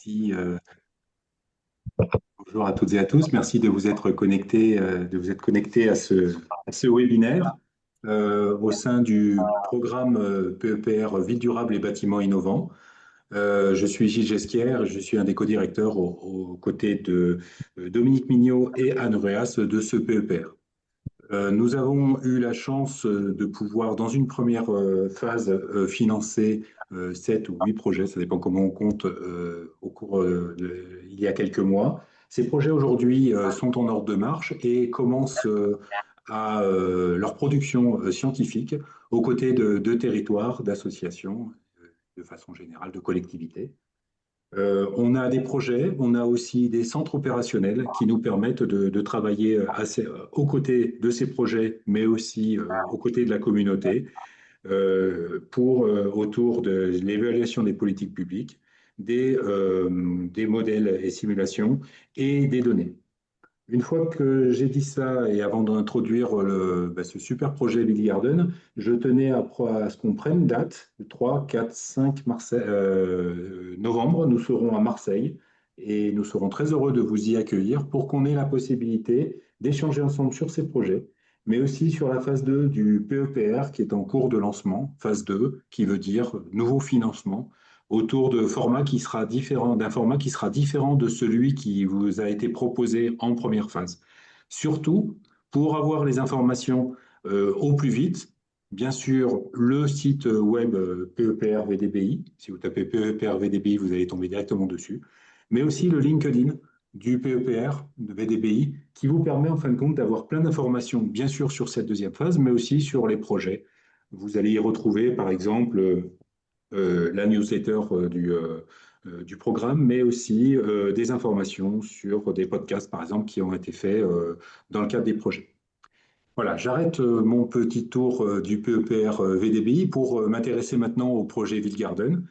Merci. Bonjour à toutes et à tous. Merci de vous être connectés, à ce webinaire au sein du programme PEPR Ville durable et bâtiments innovants. Je suis Gilles Jesquière, je suis un des co-directeurs aux côtés de Dominique Mignot et Anne Reas de ce PEPR. Nous avons eu la chance de pouvoir, dans une première phase, financer 7 ou 8 projets, ça dépend comment on compte, il y a quelques mois. Ces projets aujourd'hui sont en ordre de marche et commencent à leur production scientifique aux côtés de territoires, d'associations, de façon générale, de collectivités. On a des projets, on a aussi des centres opérationnels qui nous permettent de travailler aux côtés de ces projets, mais aussi aux côtés de la communauté, autour de l'évaluation des politiques publiques, des modèles et simulations et des données. Une fois que j'ai dit ça, et avant d'introduire ce super projet Billy Garden, je tenais à ce qu'on prenne date, le 3, 4, 5 novembre. Nous serons à Marseille et nous serons très heureux de vous y accueillir pour qu'on ait la possibilité d'échanger ensemble sur ces projets, mais aussi sur la phase 2 du PEPR qui est en cours de lancement, phase 2, qui veut dire nouveau financement autour d'un format qui sera différent de celui qui vous a été proposé en première phase. Surtout, pour avoir les informations au plus vite, bien sûr, le site web PEPR VDBI, si vous tapez PEPR VDBI, vous allez tomber directement dessus, mais aussi le LinkedIn du PEPR de VDBI, qui vous permet en fin de compte d'avoir plein d'informations, bien sûr sur cette deuxième phase, mais aussi sur les projets. Vous allez y retrouver, par exemple, la newsletter du programme, mais aussi des informations sur des podcasts, par exemple, qui ont été faits dans le cadre des projets. Voilà, j'arrête mon petit tour du PEPR VDBI pour m'intéresser maintenant au projet Ville Garden.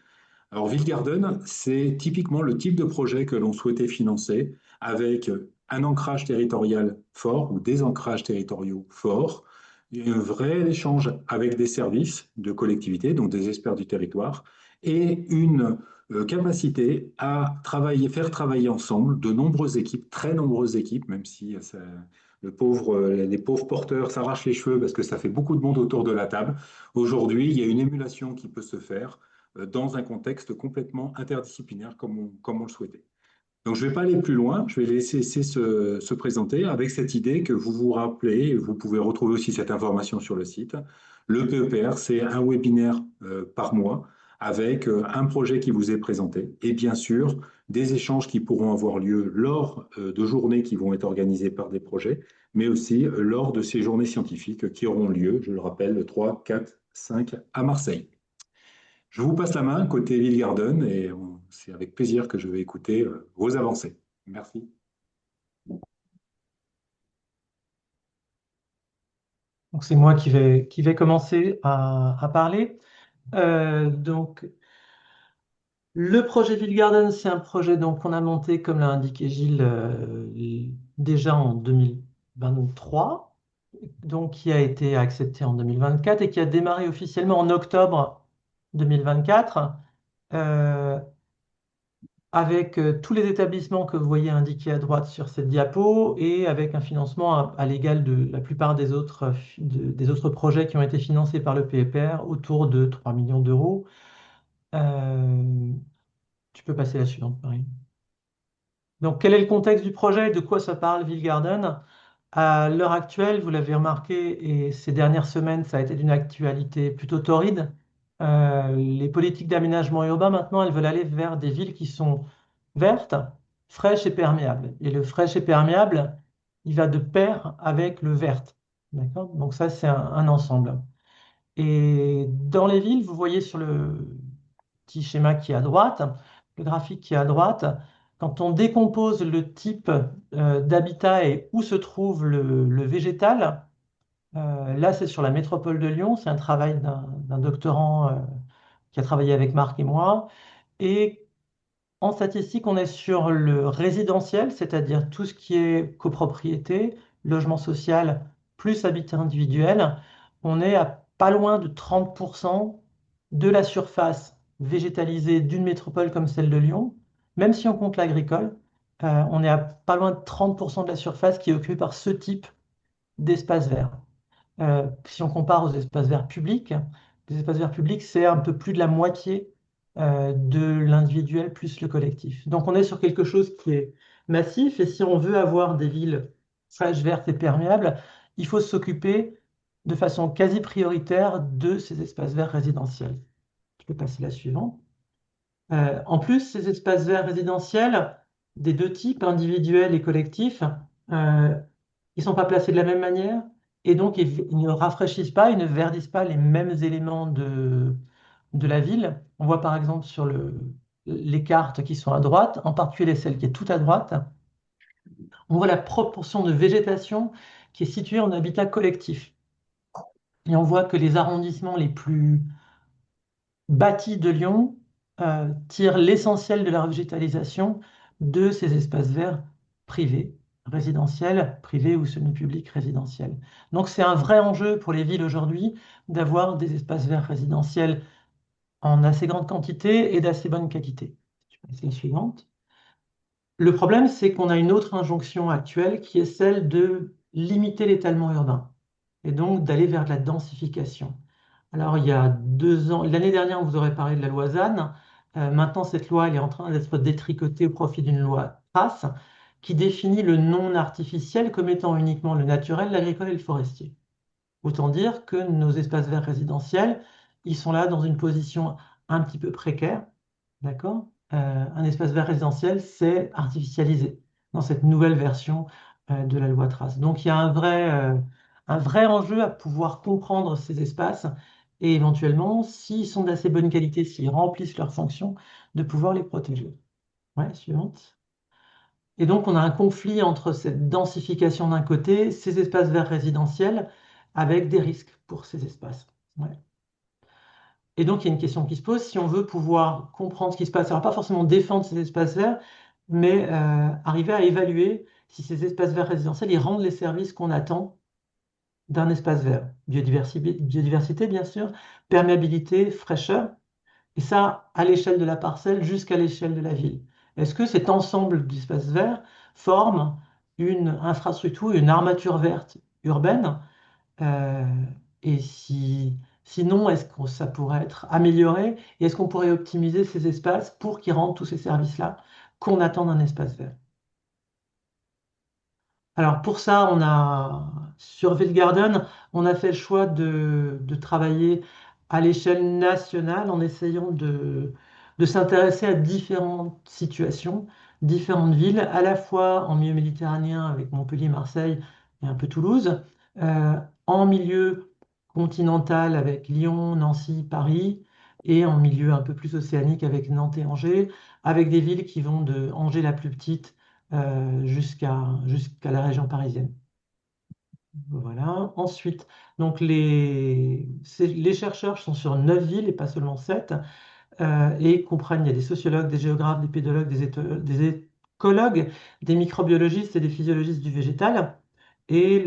Alors, Ville Garden, c'est typiquement le type de projet que l'on souhaitait financer avec un ancrage territorial fort ou des ancrages territoriaux forts, un vrai échange avec des services de collectivité, donc des experts du territoire, et une capacité à faire travailler ensemble de nombreuses équipes, très nombreuses équipes, même si les pauvres porteurs s'arrachent les cheveux parce que ça fait beaucoup de monde autour de la table. Aujourd'hui, il y a une émulation qui peut se faire dans un contexte complètement interdisciplinaire comme on le souhaitait. Donc, je ne vais pas aller plus loin, je vais laisser se présenter avec cette idée que vous vous rappelez, et vous pouvez retrouver aussi cette information sur le site. Le PEPR, c'est un webinaire par mois avec un projet qui vous est présenté et bien sûr des échanges qui pourront avoir lieu lors de journées qui vont être organisées par des projets, mais aussi lors de ces journées scientifiques qui auront lieu, je le rappelle, le 3, 4, 5 à Marseille. Je vous passe la main côté Ville Garden et c'est avec plaisir que je vais écouter vos avancées. Merci. Donc c'est moi qui vais commencer à parler. Donc le projet Ville Garden, c'est un projet donc qu'on a monté, comme l'a indiqué Gilles, déjà en 2023, donc qui a été accepté en 2024 et qui a démarré officiellement en octobre 2024. euh, avec tous les établissements que vous voyez indiqués à droite sur cette diapo et avec un financement à l'égal de la plupart des autres projets qui ont été financés par le PEPR, autour de 3 millions d'euros. Euh, Tu peux passer à la suivante, Marie. Donc, quel est le contexte du projet et de quoi ça parle, Ville Garden? À l'heure actuelle, vous l'avez remarqué, et ces dernières semaines, ça a été d'une actualité plutôt torride. Les politiques d'aménagement urbain, maintenant, elles veulent aller vers des villes qui sont vertes, fraîches et perméables. Et le fraîche et perméable, il va de pair avec le vert. D'accord? Donc ça, c'est un ensemble. Et dans les villes, vous voyez sur le petit schéma qui est à droite, le graphique qui est à droite, quand on décompose le type d'habitat et où se trouve le végétal, là c'est sur la métropole de Lyon, c'est un travail d'un doctorant qui a travaillé avec Marc et moi. Et en statistique, on est sur le résidentiel, c'est-à-dire tout ce qui est copropriété, logement social, plus habitat individuel. On est à pas loin de 30% de la surface végétalisée d'une métropole comme celle de Lyon Même si on compte l'agricole, on est à pas loin de 30% de la surface qui est occupée par ce type d'espace vert. Si on compare aux espaces verts publics, les espaces verts publics, c'est un peu plus de la moitié de l'individuel plus le collectif. Donc on est sur quelque chose qui est massif, et si on veut avoir des villes fraîches, vertes et perméables, il faut s'occuper de façon quasi prioritaire de ces espaces verts résidentiels. Je peux passer la suivante. En plus, ces espaces verts résidentiels, des deux types, individuels et collectifs, euh, ils ne sont pas placés de la même manière, et donc ils ne rafraîchissent pas, ils ne verdissent pas les mêmes éléments de la ville. On voit par exemple sur les cartes qui sont à droite, en particulier celle qui est tout à droite, on voit la proportion de végétation qui est située en habitat collectif. Et on voit que les arrondissements les plus bâtis de Lyon tirent l'essentiel de la végétalisation de ces espaces verts privés, résidentiels, privés ou semi-publics résidentiels. Donc c'est un vrai enjeu pour les villes aujourd'hui d'avoir des espaces verts résidentiels en assez grande quantité et d'assez bonne qualité. Je passe à la suivante. Le problème, c'est qu'on a une autre injonction actuelle qui est celle de limiter l'étalement urbain et donc d'aller vers de la densification. Alors, il y a 2 ans, l'année dernière, on vous aurait parlé de la loi ZAN. Maintenant, cette loi, elle est en train d'être détricotée au profit d'une loi TRACE qui définit le non artificiel comme étant uniquement le naturel, l'agricole et le forestier. Autant dire que nos espaces verts résidentiels, ils sont là dans une position un petit peu précaire. D'accord? Un espace vert résidentiel, c'est artificialisé dans cette nouvelle version de la loi Trace. Donc il y a un vrai enjeu à pouvoir comprendre ces espaces et éventuellement, s'ils sont d'assez bonne qualité, s'ils remplissent leurs fonctions, de pouvoir les protéger. Ouais, suivante. Et donc, on a un conflit entre cette densification d'un côté, ces espaces verts résidentiels, avec des risques pour ces espaces. Ouais. Et donc, il y a une question qui se pose, si on veut pouvoir comprendre ce qui se passe, alors pas forcément défendre ces espaces verts, mais arriver à évaluer si ces espaces verts résidentiels, ils rendent les services qu'on attend d'un espace vert. Biodiversité, bien sûr, perméabilité, fraîcheur, et ça à l'échelle de la parcelle jusqu'à l'échelle de la ville. Est-ce que cet ensemble d'espaces verts forme une infrastructure, une armature verte urbaine? Euh, et sinon, est-ce que ça pourrait être amélioré? Et est-ce qu'on pourrait optimiser ces espaces pour qu'ils rendent tous ces services-là qu'on attend d'un espace vert? Alors pour ça, sur Garden, on a fait le choix de travailler à l'échelle nationale en essayant de s'intéresser à différentes situations, différentes villes, à la fois en milieu méditerranéen avec Montpellier, Marseille et un peu Toulouse, euh, en milieu continental avec Lyon, Nancy, Paris, et en milieu un peu plus océanique avec Nantes et Angers, avec des villes qui vont de Angers la plus petite jusqu'à la région parisienne. Voilà. Ensuite, donc les chercheurs sont sur 9 villes et pas seulement 7, et comprennent, il y a des sociologues, des géographes, des pédologues, des écologues, des microbiologistes et des physiologistes du végétal. Et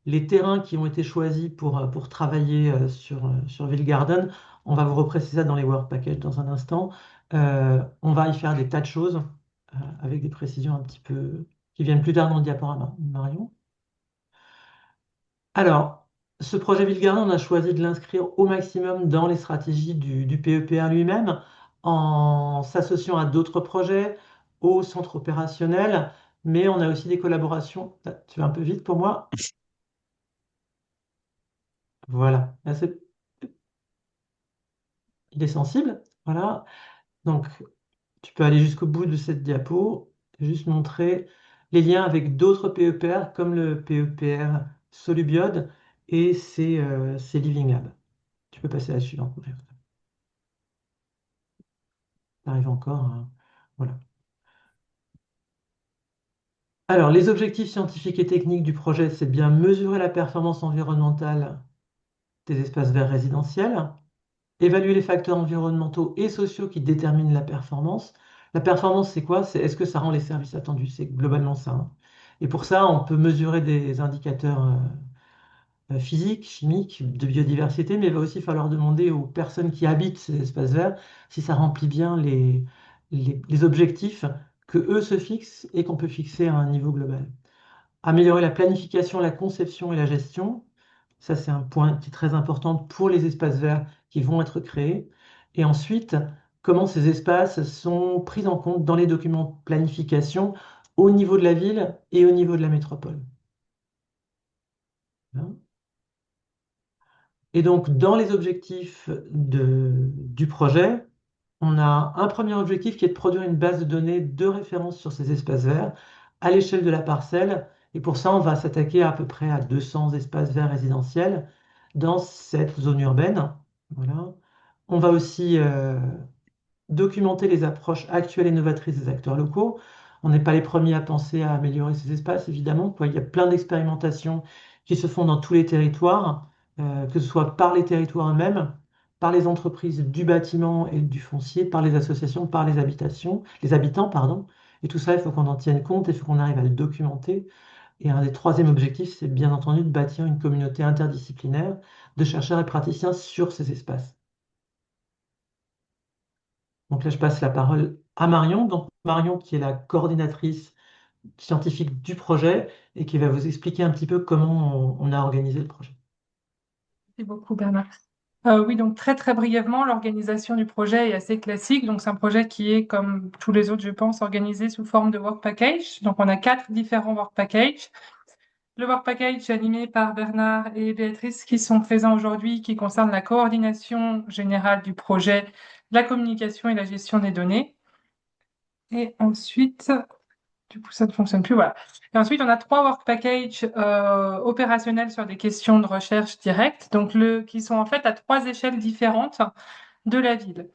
les terrains qui ont été choisis pour travailler sur Ville Garden, on va vous repréciser ça dans les Work Packages dans un instant. On va y faire des tas de choses avec des précisions un petit peu qui viennent plus tard dans le diaporama. Marion? Alors, ce projet Ville Garden, on a choisi de l'inscrire au maximum dans les stratégies du PEPR lui-même, en s'associant à d'autres projets, au centre opérationnel, mais on a aussi des collaborations. Ah, tu vas un peu vite pour moi. Voilà. Là, il est sensible. Voilà. Donc, tu peux aller jusqu'au bout de cette diapo, juste montrer les liens avec d'autres PEPR, comme le PEPR Solubiode et ses Living Lab. Tu peux passer à la suivante. T'arrives encore, hein. Voilà. Alors, les objectifs scientifiques et techniques du projet, c'est bien mesurer la performance environnementale des espaces verts résidentiels, évaluer les facteurs environnementaux et sociaux qui déterminent la performance. La performance, c'est quoi? C'est est-ce que ça rend les services attendus? C'est globalement ça, hein. Et pour ça, on peut mesurer des indicateurs physiques, chimiques, de biodiversité, mais il va aussi falloir demander aux personnes qui habitent ces espaces verts si ça remplit bien les objectifs que eux se fixent et qu'on peut fixer à un niveau global. Améliorer la planification, la conception et la gestion. Ça, c'est un point qui est très important pour les espaces verts qui vont être créés. Et ensuite, comment ces espaces sont pris en compte dans les documents de planification au niveau de la ville et au niveau de la métropole. Hein. Et donc, dans les objectifs du projet, on a un premier objectif qui est de produire une base de données de référence sur ces espaces verts à l'échelle de la parcelle. Et pour ça, on va s'attaquer à peu près à 200 espaces verts résidentiels dans cette zone urbaine. Voilà. On va aussi documenter les approches actuelles et novatrices des acteurs locaux. On n'est pas les premiers à penser à améliorer ces espaces, évidemment, quoi. Il y a plein d'expérimentations qui se font dans tous les territoires, que ce soit par les territoires eux-mêmes, par les entreprises du bâtiment et du foncier, par les associations, par les habitations, les habitants, pardon. Et tout ça, il faut qu'on en tienne compte, il faut qu'on arrive à le documenter. Et un des troisièmes objectifs, c'est bien entendu de bâtir une communauté interdisciplinaire de chercheurs et praticiens sur ces espaces. Donc là, je passe la parole à Marion. Donc Marion, qui est la coordinatrice scientifique du projet et qui va vous expliquer un petit peu comment on a organisé le projet. Merci beaucoup, Bernard. Oui, donc très très brièvement, l'organisation du projet est assez classique. Donc c'est un projet qui est, comme tous les autres, je pense, organisé sous forme de work package. Donc on a 4 différents work packages. Le work package animé par Bernard et Béatrice qui sont présents aujourd'hui, qui concerne la coordination générale du projet, la communication et la gestion des données. Et ensuite, du coup, ça ne fonctionne plus, voilà. Et ensuite, on a 3 work packages opérationnels sur des questions de recherche directe, donc qui sont en fait à 3 échelles différentes de la ville.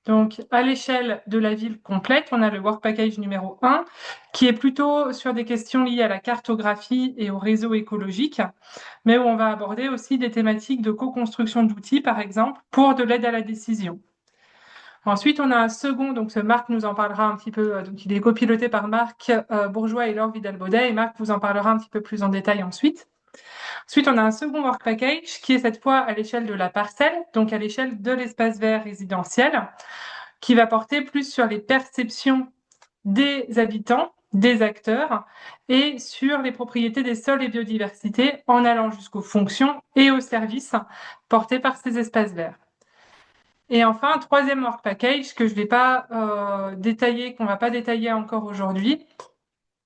Donc, à l'échelle de la ville complète, on a le work package numéro 1, qui est plutôt sur des questions liées à la cartographie et au réseau écologique, mais où on va aborder aussi des thématiques de co-construction d'outils, par exemple, pour de l'aide à la décision. Ensuite, on a un second, donc Marc nous en parlera un petit peu, donc il est copiloté par Marc Bourgeois et Laure Vidal-Baudet, et Marc vous en parlera un petit peu plus en détail ensuite. Ensuite, on a un second work package qui est cette fois à l'échelle de la parcelle, donc à l'échelle de l'espace vert résidentiel, qui va porter plus sur les perceptions des habitants, des acteurs, et sur les propriétés des sols et biodiversité, en allant jusqu'aux fonctions et aux services portés par ces espaces verts. Et enfin, un troisième work package que je ne vais pas détailler, qu'on ne va pas détailler encore aujourd'hui,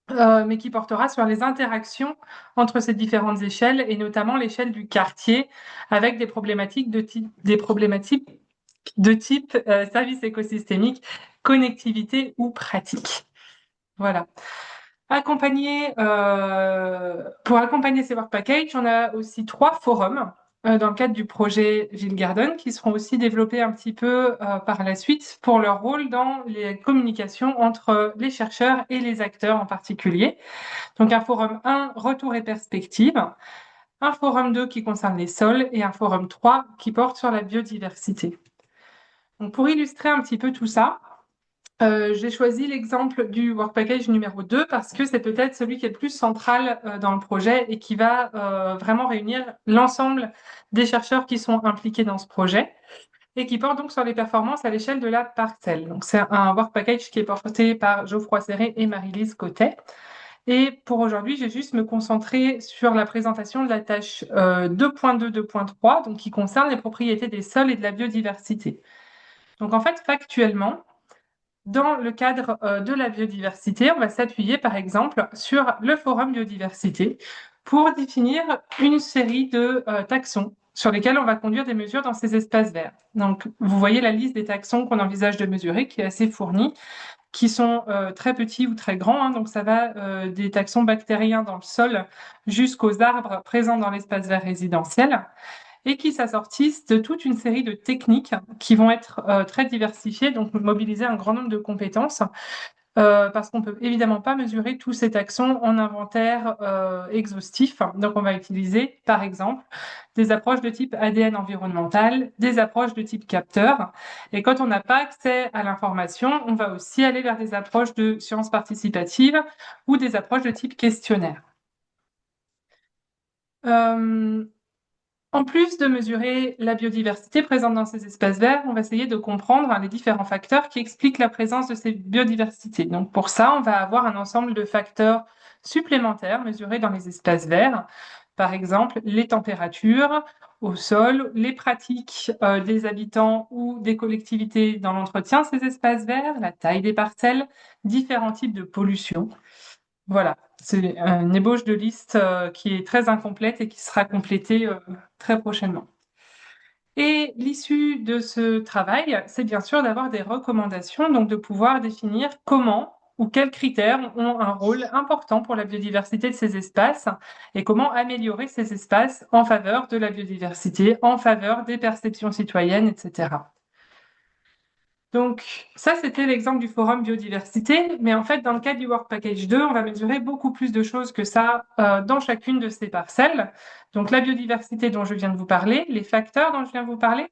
mais qui portera sur les interactions entre ces différentes échelles, et notamment l'échelle du quartier, avec des problématiques de type service écosystémique, connectivité ou pratique. Voilà. Pour accompagner ces work packages, on a aussi 3 forums dans le cadre du projet Ville Garden qui seront aussi développés un petit peu par la suite pour leur rôle dans les communications entre les chercheurs et les acteurs en particulier. Donc un forum 1, retour et perspective, un forum 2 qui concerne les sols et un forum 3 qui porte sur la biodiversité. Donc pour illustrer un petit peu tout ça, j'ai choisi l'exemple du work package numéro 2 parce que c'est peut-être celui qui est le plus central dans le projet et qui va vraiment réunir l'ensemble des chercheurs qui sont impliqués dans ce projet et qui porte donc sur les performances à l'échelle de la parcelle. Donc c'est un work package qui est porté par Geoffroy Serré et Marie-Lise Cotet. Et pour aujourd'hui, j'ai juste me concentrer sur la présentation de la tâche 2.2.3, donc qui concerne les propriétés des sols et de la biodiversité. Donc en fait, factuellement, dans le cadre de la biodiversité, on va s'appuyer par exemple sur le forum biodiversité pour définir une série de taxons sur lesquels on va conduire des mesures dans ces espaces verts. Donc, vous voyez la liste des taxons qu'on envisage de mesurer qui est assez fournie, qui sont très petits ou très grands. Hein, donc, ça va des taxons bactériens dans le sol jusqu'aux arbres présents dans l'espace vert résidentiel, et qui s'assortissent de toute une série de techniques qui vont être très diversifiées, donc mobiliser un grand nombre de compétences, parce qu'on ne peut évidemment pas mesurer tous ces taxons en inventaire exhaustif. Donc on va utiliser, par exemple, des approches de type ADN environnemental, des approches de type capteur. Et quand on n'a pas accès à l'information, on va aussi aller vers des approches de sciences participatives ou des approches de type questionnaire. En plus de mesurer la biodiversité présente dans ces espaces verts, on va essayer de comprendre les différents facteurs qui expliquent la présence de ces biodiversités. Donc pour ça, on va avoir un ensemble de facteurs supplémentaires mesurés dans les espaces verts. Par exemple, les températures au sol, les pratiques des habitants ou des collectivités dans l'entretien de ces espaces verts, la taille des parcelles, différents types de pollution. Voilà, c'est une ébauche de liste qui est très incomplète et qui sera complétée très prochainement. Et l'issue de ce travail, c'est bien sûr d'avoir des recommandations, donc de pouvoir définir comment ou quels critères ont un rôle important pour la biodiversité de ces espaces et comment améliorer ces espaces en faveur de la biodiversité, en faveur des perceptions citoyennes, etc. Donc ça, c'était l'exemple du forum biodiversité, mais en fait, dans le cadre du Work Package 2, on va mesurer beaucoup plus de choses que ça dans chacune de ces parcelles. Donc la biodiversité dont je viens de vous parler, les facteurs dont je viens de vous parler,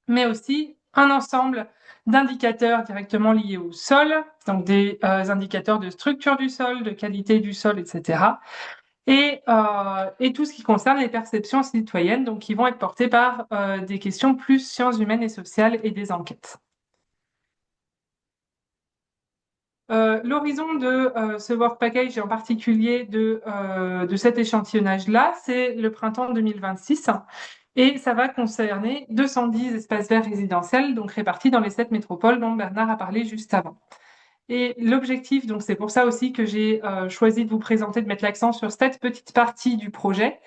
mais aussi un ensemble d'indicateurs directement liés au sol, donc des indicateurs de structure du sol, de qualité du sol, etc. Et tout ce qui concerne les perceptions citoyennes, donc qui vont être portées par des questions plus sciences humaines et sociales et des enquêtes. L'horizon de ce work package et en particulier de cet échantillonnage-là, c'est le printemps 2026 et ça va concerner 210 espaces verts résidentiels, donc répartis dans les 7 métropoles dont Bernard a parlé juste avant. Et l'objectif, donc c'est pour ça aussi que j'ai choisi de vous présenter, de mettre l'accent sur cette petite partie du projet,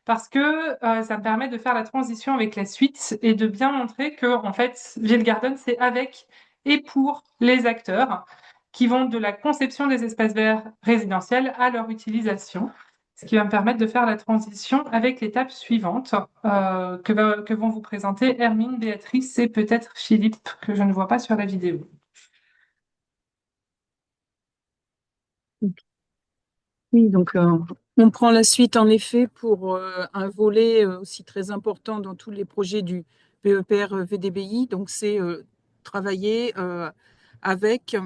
parce que ça me permet de faire la transition avec la suite et de bien montrer que en fait, Ville Garden, c'est avec et pour les acteurs qui vont de la conception des espaces verts résidentiels à leur utilisation, ce qui va me permettre de faire la transition avec l'étape suivante que vont vous présenter Hermine, Béatrice et peut-être Philippe, que je ne vois pas sur la vidéo. Oui, donc on prend la suite en effet pour un volet aussi très important dans tous les projets du PEPR VDBI. Donc c'est travailler avec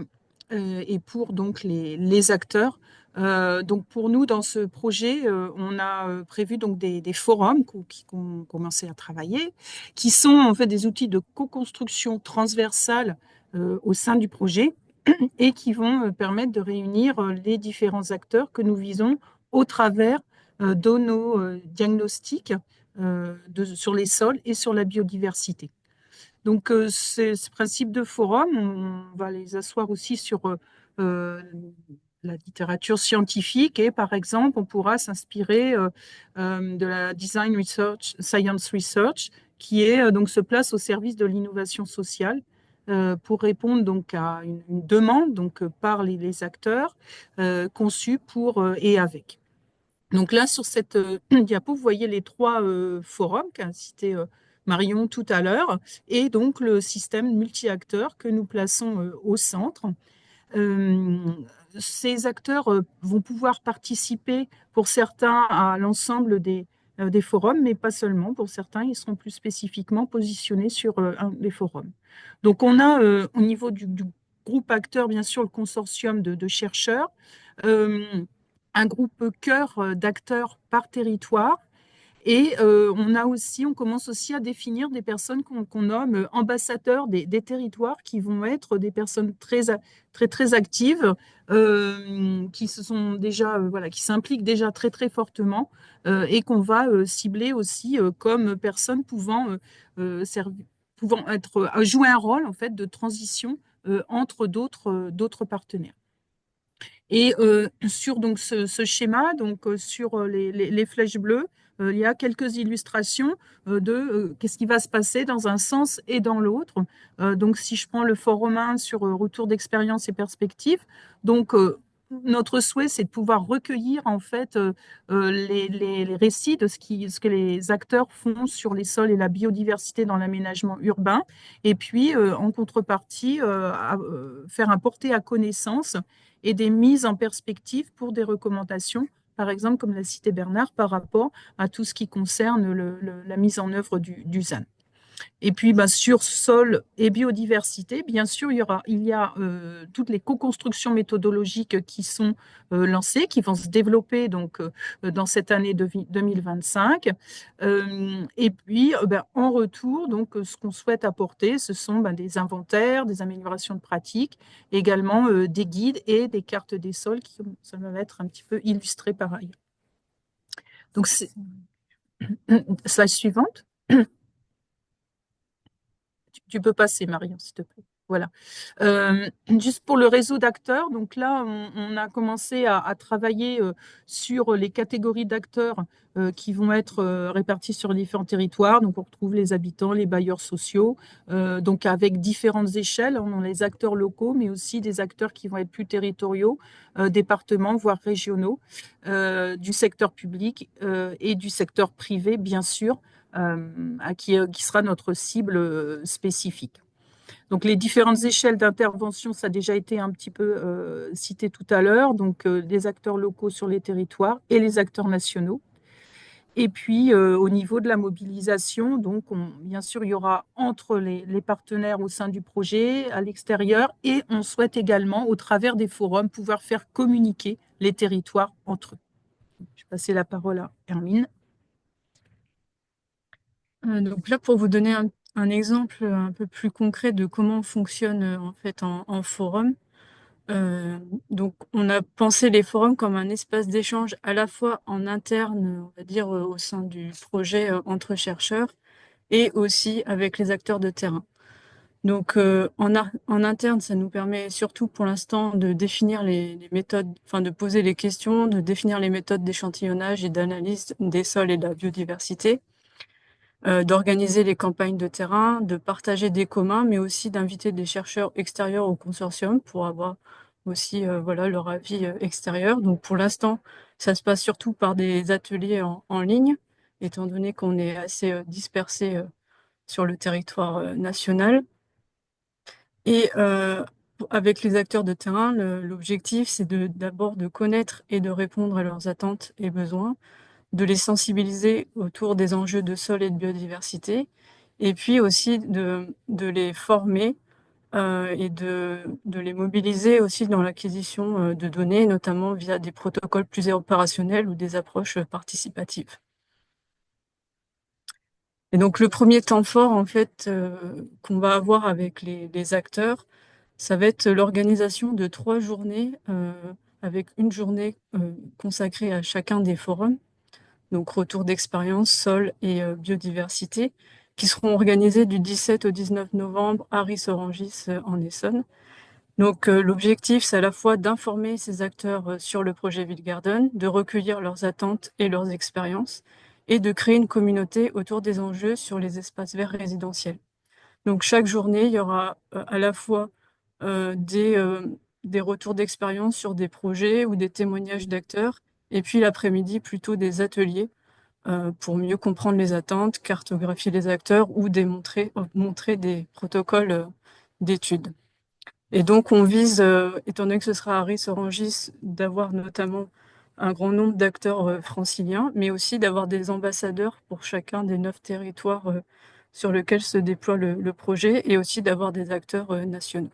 et pour donc les acteurs. Donc pour nous dans ce projet, on a prévu donc des forums qui ont commencé à travailler, qui sont en fait des outils de co-construction transversale au sein du projet et qui vont permettre de réunir les différents acteurs que nous visons au travers de nos diagnostics sur les sols et sur la biodiversité. Donc, ce principe de forum, on va les asseoir aussi sur la littérature scientifique et, par exemple, on pourra s'inspirer de la Design Research, Science Research, qui est donc se place au service de l'innovation sociale pour répondre donc à une demande donc par les acteurs conçue pour et avec. Donc là, sur cette diapo, vous voyez les trois forums qu'a cité Marion tout à l'heure, et donc le système multi-acteurs que nous plaçons au centre. Ces acteurs vont pouvoir participer pour certains à l'ensemble des forums, mais pas seulement. Pour certains, ils seront plus spécifiquement positionnés sur un des forums. Donc on a au niveau du groupe acteur, bien sûr, le consortium de chercheurs, un groupe cœur d'acteurs par territoire. Et on commence aussi à définir des personnes qu'on nomme ambassadeurs des territoires, qui vont être des personnes très actives, qui se sont déjà, voilà, qui s'impliquent déjà très fortement et qu'on va cibler aussi comme personnes pouvant jouer un rôle en fait de transition entre d'autres partenaires. Et sur donc, ce schéma, donc, sur les flèches bleues, il y a quelques illustrations de qu'est-ce qui va se passer dans un sens et dans l'autre. Donc, si je prends le forum 1 sur retour d'expérience et perspective, donc notre souhait, c'est de pouvoir recueillir en fait les récits de ce que les acteurs font sur les sols et la biodiversité dans l'aménagement urbain, et puis en contrepartie, faire un porté à connaissance et des mises en perspective pour des recommandations, par exemple, comme l'a cité Bernard, par rapport à tout ce qui concerne la mise en œuvre du ZAN. Et puis, sur sol et biodiversité, bien sûr, il y a toutes les co-constructions méthodologiques qui sont lancées, qui vont se développer donc dans cette année 2025. Et puis, en retour, donc, ce qu'on souhaite apporter, ce sont des inventaires, des améliorations de pratiques, également des guides et des cartes des sols qui ça va être un petit peu illustré par ailleurs. Donc, slide suivante. Tu peux passer, Marion, s'il te plaît. Voilà. Juste pour le réseau d'acteurs, donc là, on a commencé à travailler sur les catégories d'acteurs qui vont être répartis sur différents territoires. Donc, on retrouve les habitants, les bailleurs sociaux, donc avec différentes échelles. On a les acteurs locaux, mais aussi des acteurs qui vont être plus territoriaux, départements, voire régionaux, du secteur public et du secteur privé, bien sûr, qui sera notre cible spécifique. Donc, les différentes échelles d'intervention, ça a déjà été un petit peu cité tout à l'heure, donc les acteurs locaux sur les territoires et les acteurs nationaux. Et puis, au niveau de la mobilisation, donc, bien sûr, il y aura entre les partenaires au sein du projet, à l'extérieur, et on souhaite également, au travers des forums, pouvoir faire communiquer les territoires entre eux. Je vais passer la parole à Hermine. Donc là, pour vous donner un exemple un peu plus concret de comment fonctionne en fait en forum. Donc on a pensé les forums comme un espace d'échange à la fois en interne, on va dire au sein du projet entre chercheurs et aussi avec les acteurs de terrain. Donc en interne, ça nous permet surtout pour l'instant de définir les méthodes, enfin de poser les questions, de définir les méthodes d'échantillonnage et d'analyse des sols et de la biodiversité. D'organiser les campagnes de terrain, de partager des communs, mais aussi d'inviter des chercheurs extérieurs au consortium pour avoir aussi leur avis extérieur. Donc pour l'instant, ça se passe surtout par des ateliers en ligne, étant donné qu'on est assez dispersé sur le territoire national. Et avec les acteurs de terrain, l'objectif, c'est d'abord de connaître et de répondre à leurs attentes et besoins, de les sensibiliser autour des enjeux de sol et de biodiversité, et puis aussi de les former et de les mobiliser aussi dans l'acquisition de données, notamment via des protocoles plus opérationnels ou des approches participatives. Et donc le premier temps fort en fait qu'on va avoir avec les acteurs, ça va être l'organisation de 3 journées avec une journée consacrée à chacun des forums. Donc retour d'expérience, sol et biodiversité, qui seront organisés du 17 au 19 novembre à Ris-Orangis en Essonne. Donc l'objectif, c'est à la fois d'informer ces acteurs sur le projet Wildgarden, de recueillir leurs attentes et leurs expériences, et de créer une communauté autour des enjeux sur les espaces verts résidentiels. Donc chaque journée, il y aura à la fois des retours d'expérience sur des projets ou des témoignages d'acteurs, et puis l'après-midi, plutôt des ateliers pour mieux comprendre les attentes, cartographier les acteurs ou montrer des protocoles d'études. Et donc, on vise, étant donné que ce sera à Ris-Orangis, d'avoir notamment un grand nombre d'acteurs franciliens, mais aussi d'avoir des ambassadeurs pour chacun des 9 territoires sur lesquels se déploie le projet, et aussi d'avoir des acteurs nationaux.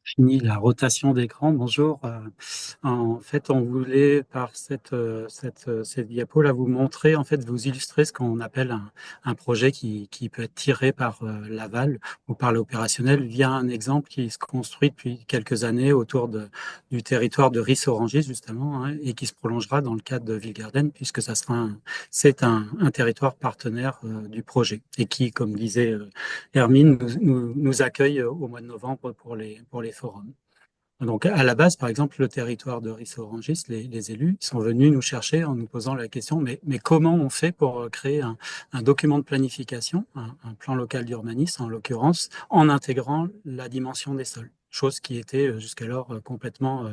Fini la rotation d'écran. Bonjour. En fait, on voulait par cette diapo là vous montrer, en fait, vous illustrer ce qu'on appelle un projet qui peut être tiré par l'aval ou par l'opérationnel via un exemple qui se construit depuis quelques années autour du territoire de Ris-Orangis justement, hein, et qui se prolongera dans le cadre de Wildgarden puisque c'est un territoire partenaire du projet et qui, comme disait Hermine, nous accueille au mois de novembre pour les forums. Donc, à la base, par exemple, le territoire de Ris-Orangis, les élus sont venus nous chercher en nous posant la question, mais comment on fait pour créer un document de planification, un plan local d'urbanisme, en l'occurrence, en intégrant la dimension des sols, chose qui était jusqu'alors complètement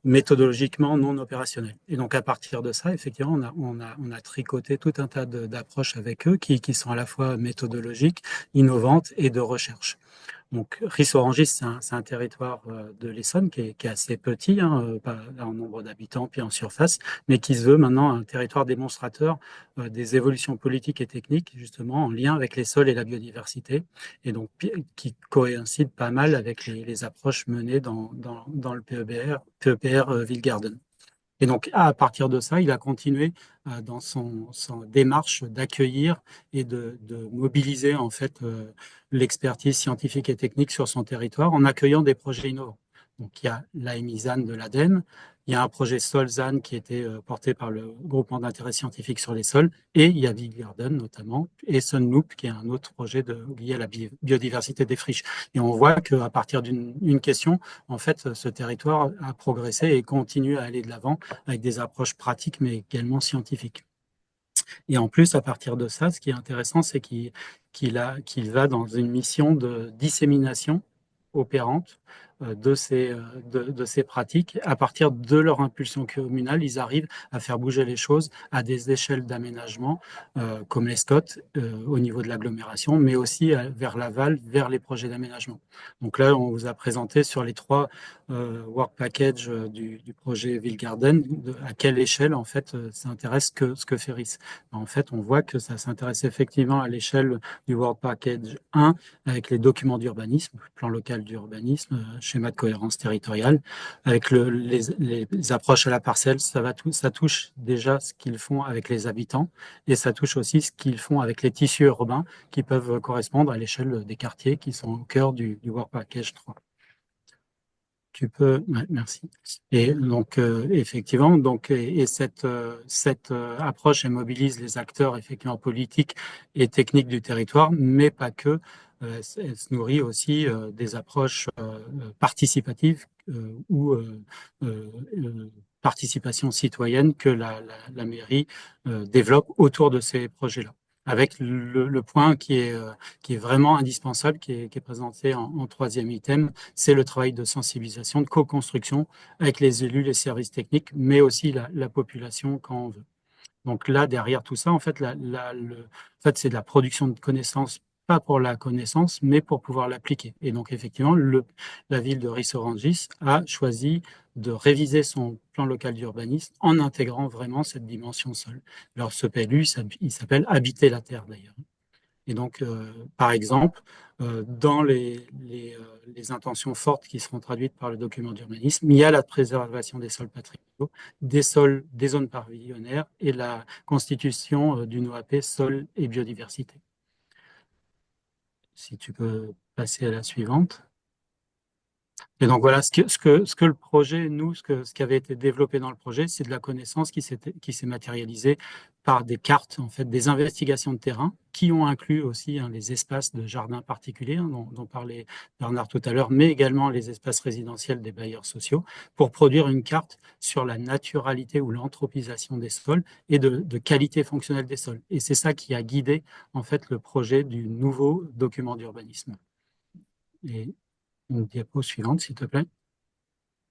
méthodologiquement non opérationnelle. Et donc, à partir de ça, effectivement, on a tricoté tout un tas d'approches avec eux qui sont à la fois méthodologiques, innovantes et de recherche. Donc, Ris-Orangis, c'est un territoire de l'Essonne qui est assez petit, hein, pas en nombre d'habitants, puis en surface, mais qui se veut maintenant un territoire démonstrateur des évolutions politiques et techniques, justement, en lien avec les sols et la biodiversité, et donc qui coïncide pas mal avec les approches menées dans le PEPR Ville-Garden. Et donc, à partir de ça, il a continué dans son démarche d'accueillir et de mobiliser en fait l'expertise scientifique et technique sur son territoire en accueillant des projets innovants. Donc, il y a l'AMISAN de l'ADEME, il y a un projet SolZan qui était porté par le groupement d'intérêt scientifique sur les sols, et il y a Big Garden notamment, et Sunloop qui est un autre projet lié à la biodiversité des friches. Et on voit qu'à partir d'une question, en fait, ce territoire a progressé et continue à aller de l'avant avec des approches pratiques, mais également scientifiques. Et en plus, à partir de ça, ce qui est intéressant, c'est qu'il va dans une mission de dissémination opérante de ces pratiques. À partir de leur impulsion communale, ils arrivent à faire bouger les choses à des échelles d'aménagement, comme les SCOT, au niveau de l'agglomération, mais aussi vers l'aval, vers les projets d'aménagement. Donc là, on vous a présenté sur les trois work packages du projet Ville Garden, à quelle échelle, en fait, s'intéresse ce que fait RIS. En fait, on voit que ça s'intéresse effectivement à l'échelle du work package 1, avec les documents d'urbanisme, plan local d'urbanisme, schéma de cohérence territoriale, avec les approches à la parcelle, ça touche déjà ce qu'ils font avec les habitants et ça touche aussi ce qu'ils font avec les tissus urbains qui peuvent correspondre à l'échelle des quartiers qui sont au cœur du Work Package 3. Tu peux, ouais, merci. Et donc, effectivement, donc, cette approche, elle mobilise les acteurs, effectivement, politiques et techniques du territoire, mais pas que. Elle se nourrit aussi des approches participatives ou participation citoyenne que la mairie développe autour de ces projets-là. Avec le point qui est vraiment indispensable, qui est présenté en troisième item, c'est le travail de sensibilisation, de co-construction avec les élus, les services techniques, mais aussi la population quand on veut. Donc là, derrière tout ça, en fait, en fait c'est de la production de connaissances, pas pour la connaissance, mais pour pouvoir l'appliquer. Et donc, effectivement, la ville de Ris-Orangis a choisi de réviser son plan local d'urbanisme en intégrant vraiment cette dimension sol. Alors, ce PLU, il s'appelle Habiter la Terre, d'ailleurs. Et donc, par exemple, dans les intentions fortes qui seront traduites par le document d'urbanisme, il y a la préservation des sols patrimoniaux, des sols, des zones pavillonnaires et la constitution d'une OAP sol et biodiversité. Si tu peux passer à la suivante. Et donc voilà, ce que le projet, nous, ce qui avait été développé dans le projet, c'est de la connaissance qui s'est matérialisée par des cartes, en fait, des investigations de terrain qui ont inclus aussi les espaces de jardins particuliers, dont parlait Bernard tout à l'heure, mais également les espaces résidentiels des bailleurs sociaux, pour produire une carte sur la naturalité ou l'anthropisation des sols et de qualité fonctionnelle des sols. Et c'est ça qui a guidé, en fait, le projet du nouveau document d'urbanisme. Et une diapo suivante, s'il te plaît.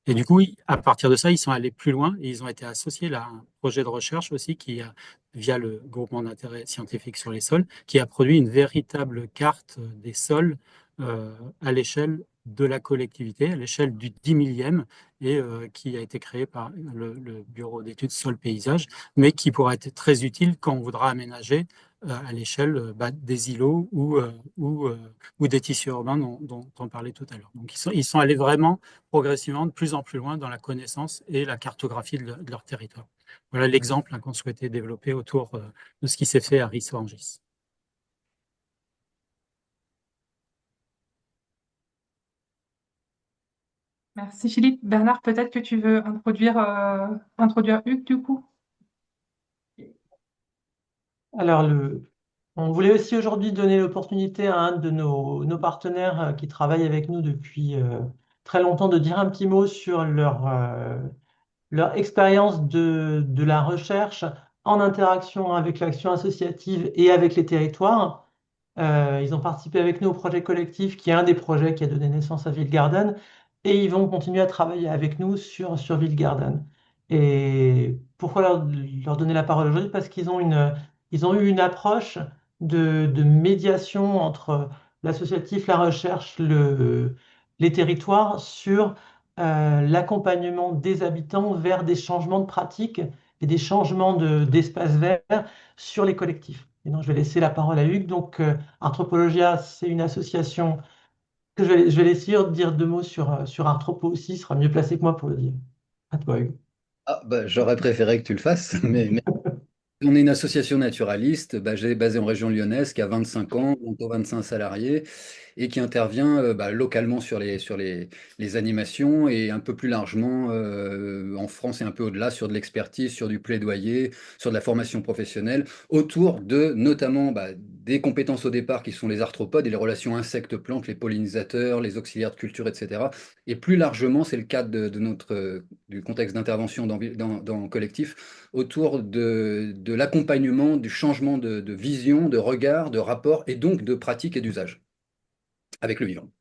Et du coup, à partir de ça, ils sont allés plus loin et ils ont été associés à un projet de recherche aussi qui a, via le groupement d'intérêt scientifique sur les sols, qui a produit une véritable carte des sols à l'échelle de la collectivité, à l'échelle du 10 millième, et qui a été créé par le Bureau d'études sol-paysage, mais qui pourra être très utile quand on voudra aménager à l'échelle des îlots ou des tissus urbains dont on parlait tout à l'heure. Donc, ils sont allés vraiment progressivement de plus en plus loin dans la connaissance et la cartographie de leur territoire. Voilà l'exemple qu'on souhaitait développer autour de ce qui s'est fait à Ris-Orangis. Merci Philippe. Bernard, peut-être que tu veux introduire Hugues du coup. Alors, on voulait aussi aujourd'hui donner l'opportunité à un de nos partenaires qui travaille avec nous depuis très longtemps de dire un petit mot sur leur expérience de la recherche en interaction avec l'action associative et avec les territoires. Ils ont participé avec nous au projet collectif, qui est un des projets qui a donné naissance à Ville Garden, et ils vont continuer à travailler avec nous sur Ville Garden. Et pourquoi leur donner la parole aujourd'hui? Parce qu'ils ont eu une approche de médiation entre l'associatif, la recherche, les territoires sur l'accompagnement des habitants vers des changements de pratiques et des changements d'espace vert sur les collectifs. Et donc, je vais laisser la parole à Hugues. Donc, Anthropologia, c'est une association que je vais laisser dire deux mots sur Anthropo aussi, il sera mieux placé que moi pour le dire. À toi, Hugues. Ah, bah, j'aurais préféré que tu le fasses, mais on est une association naturaliste basée en région lyonnaise qui a 25 ans, bientôt 25 salariés et qui intervient localement les animations et un peu plus largement en France et un peu au-delà sur de l'expertise, sur du plaidoyer, sur de la formation professionnelle autour de notamment des compétences au départ qui sont les arthropodes et les relations insectes-plantes, les pollinisateurs, les auxiliaires de culture, etc. Et plus largement, c'est le cadre de du contexte d'intervention dans le collectif autour de l'accompagnement, du changement de vision, de regard, de rapport et donc de pratique et d'usage avec le vivant.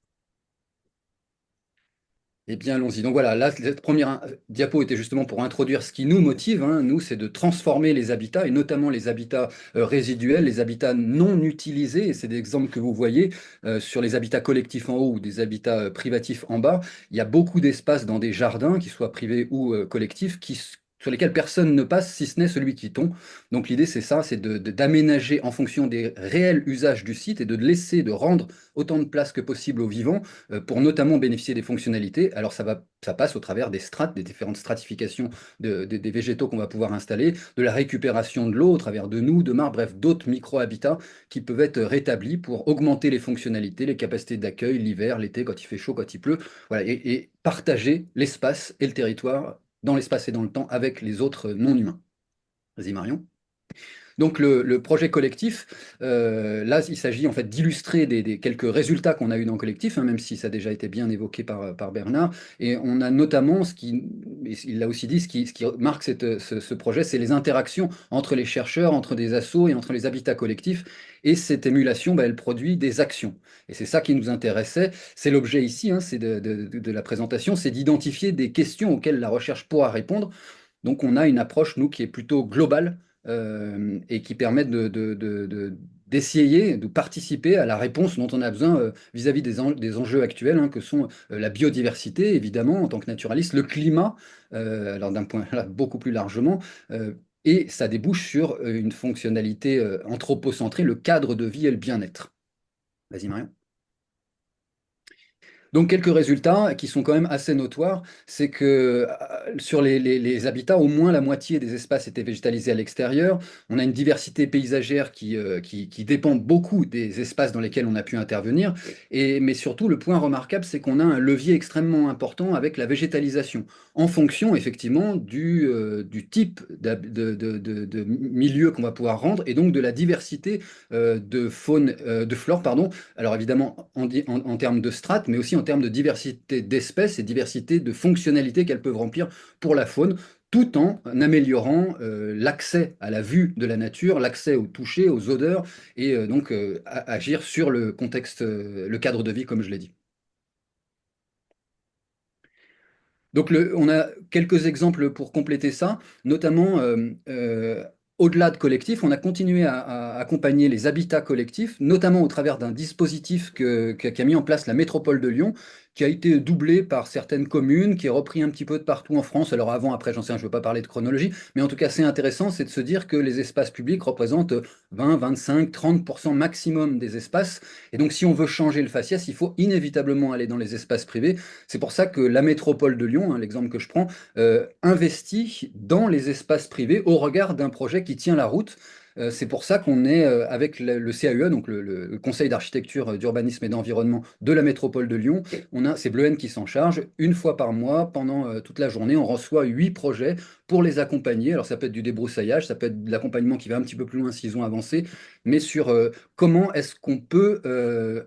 Eh bien, allons-y. Donc voilà, là, cette première diapo était justement pour introduire ce qui nous motive. Nous, c'est de transformer les habitats, et notamment les habitats résiduels, les habitats non utilisés. Et c'est des exemples que vous voyez sur les habitats collectifs en haut ou des habitats privatifs en bas. Il y a beaucoup d'espaces dans des jardins, qu'ils soient privés ou collectifs, sur lesquels personne ne passe, si ce n'est celui qui tombe. Donc l'idée, c'est ça, c'est d'aménager en fonction des réels usages du site et de rendre autant de place que possible aux vivants pour notamment bénéficier des fonctionnalités. Alors ça passe au travers des strates, des différentes stratifications des végétaux qu'on va pouvoir installer, de la récupération de l'eau au travers de nous, de mares, bref, d'autres micro-habitats qui peuvent être rétablis pour augmenter les fonctionnalités, les capacités d'accueil l'hiver, l'été, quand il fait chaud, quand il pleut, voilà, et partager l'espace et le territoire dans l'espace et dans le temps avec les autres non-humains. Vas-y Marion. Donc le projet collectif, là, il s'agit en fait d'illustrer des quelques résultats qu'on a eu dans le collectif, même si ça a déjà été bien évoqué par Bernard. Et on a notamment, il l'a aussi dit, ce qui marque ce projet, c'est les interactions entre les chercheurs, entre des assos et entre les habitats collectifs. Et cette émulation, elle produit des actions. Et c'est ça qui nous intéressait. C'est l'objet ici, c'est de la présentation, c'est d'identifier des questions auxquelles la recherche pourra répondre. Donc on a une approche, nous, qui est plutôt globale et qui permet d'essayer de participer à la réponse dont on a besoin vis-à-vis des enjeux actuels, que sont la biodiversité, évidemment, en tant que naturaliste, le climat, alors d'un point là, beaucoup plus largement, et ça débouche sur une fonctionnalité anthropocentrée, le cadre de vie et le bien-être. Vas-y, Marion. Donc quelques résultats qui sont quand même assez notoires, c'est que sur les habitats, au moins la moitié des espaces étaient végétalisés à l'extérieur. On a une diversité paysagère qui dépend beaucoup des espaces dans lesquels on a pu intervenir. Mais surtout, le point remarquable, c'est qu'on a un levier extrêmement important avec la végétalisation, en fonction effectivement du type de milieu qu'on va pouvoir rendre et donc de la diversité de flore, pardon. Alors évidemment en termes de strates, mais aussi en termes de diversité d'espèces et diversité de fonctionnalités qu'elles peuvent remplir pour la faune, tout en améliorant l'accès à la vue de la nature, l'accès au toucher, aux odeurs, et donc agir sur le contexte, le cadre de vie, comme je l'ai dit. Donc on a quelques exemples pour compléter ça, notamment au-delà de collectifs, on a continué à accompagner les habitats collectifs, notamment au travers d'un dispositif qu'a mis en place la métropole de Lyon, qui a été doublé par certaines communes, qui est repris un petit peu de partout en France. Alors avant, après, j'en sais rien, je ne veux pas parler de chronologie, mais en tout cas, c'est intéressant, c'est de se dire que les espaces publics représentent 20, 25, 30% maximum des espaces. Et donc, si on veut changer le faciès, il faut inévitablement aller dans les espaces privés. C'est pour ça que la métropole de Lyon, l'exemple que je prends, investit dans les espaces privés au regard d'un projet qui tient la route. C'est pour ça qu'on est avec le CAUE, donc le Conseil d'architecture, d'urbanisme et d'environnement de la métropole de Lyon. C'est Bleuhen qui s'en charge. Une fois par mois, pendant toute la journée, on reçoit 8 projets pour les accompagner. Alors ça peut être du débroussaillage, ça peut être de l'accompagnement qui va un petit peu plus loin s'ils ont avancé, mais sur comment est-ce qu'on peut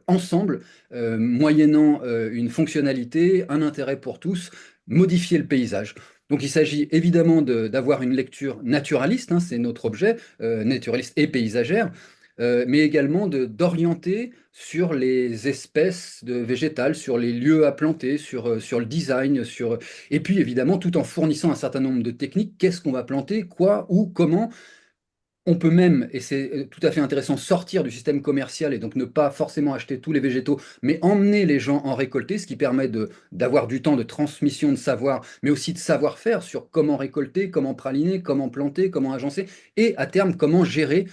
ensemble, moyennant une fonctionnalité, un intérêt pour tous, modifier le paysage. Donc il s'agit évidemment d'avoir une lecture naturaliste, c'est notre objet, naturaliste et paysagère, mais également d'orienter sur les espèces végétales, sur les lieux à planter, sur le design, et puis évidemment tout en fournissant un certain nombre de techniques, qu'est-ce qu'on va planter, quoi, où, comment, On peut même, et c'est tout à fait intéressant, sortir du système commercial et donc ne pas forcément acheter tous les végétaux, mais emmener les gens en récolter, ce qui permet d'avoir du temps de transmission de savoir, mais aussi de savoir-faire sur comment récolter, comment praliner, comment planter, comment agencer, et à terme, comment gérer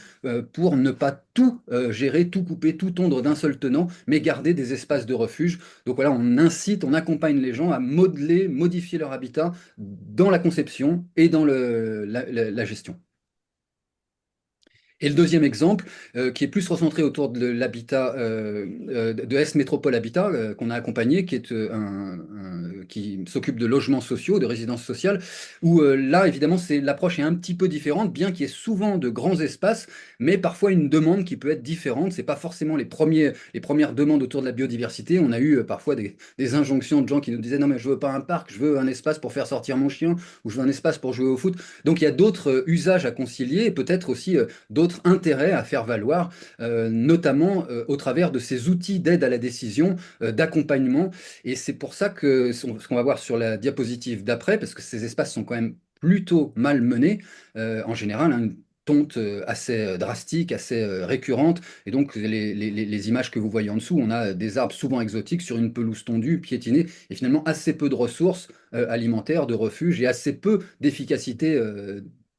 pour ne pas tout gérer, tout couper, tout tondre d'un seul tenant, mais garder des espaces de refuge. Donc voilà, on incite, on accompagne les gens à modeler, modifier leur habitat dans la conception et dans la gestion. Et le deuxième exemple, qui est plus recentré autour de l'habitat, de Est Métropole Habitat, qu'on a accompagné, qui est qui s'occupe de logements sociaux, de résidences sociales, où là, évidemment, l'approche est un petit peu différente, bien qu'il y ait souvent de grands espaces, mais parfois une demande qui peut être différente. C'est pas forcément les premières demandes autour de la biodiversité. On a eu parfois des injonctions de gens qui nous disaient non, mais je veux pas un parc, je veux un espace pour faire sortir mon chien, ou je veux un espace pour jouer au foot. Donc il y a d'autres usages à concilier, et peut-être aussi d'autres intérêts à faire valoir, notamment au travers de ces outils d'aide à la décision, d'accompagnement. Et c'est pour ça que ce qu'on va voir sur la diapositive d'après, parce que ces espaces sont quand même plutôt mal menés, en général, hein, une tonte assez drastique, assez récurrente. Et donc, les images que vous voyez en dessous, on a des arbres souvent exotiques sur une pelouse tondue, piétinée, et finalement assez peu de ressources alimentaires, de refuge, et assez peu d'efficacité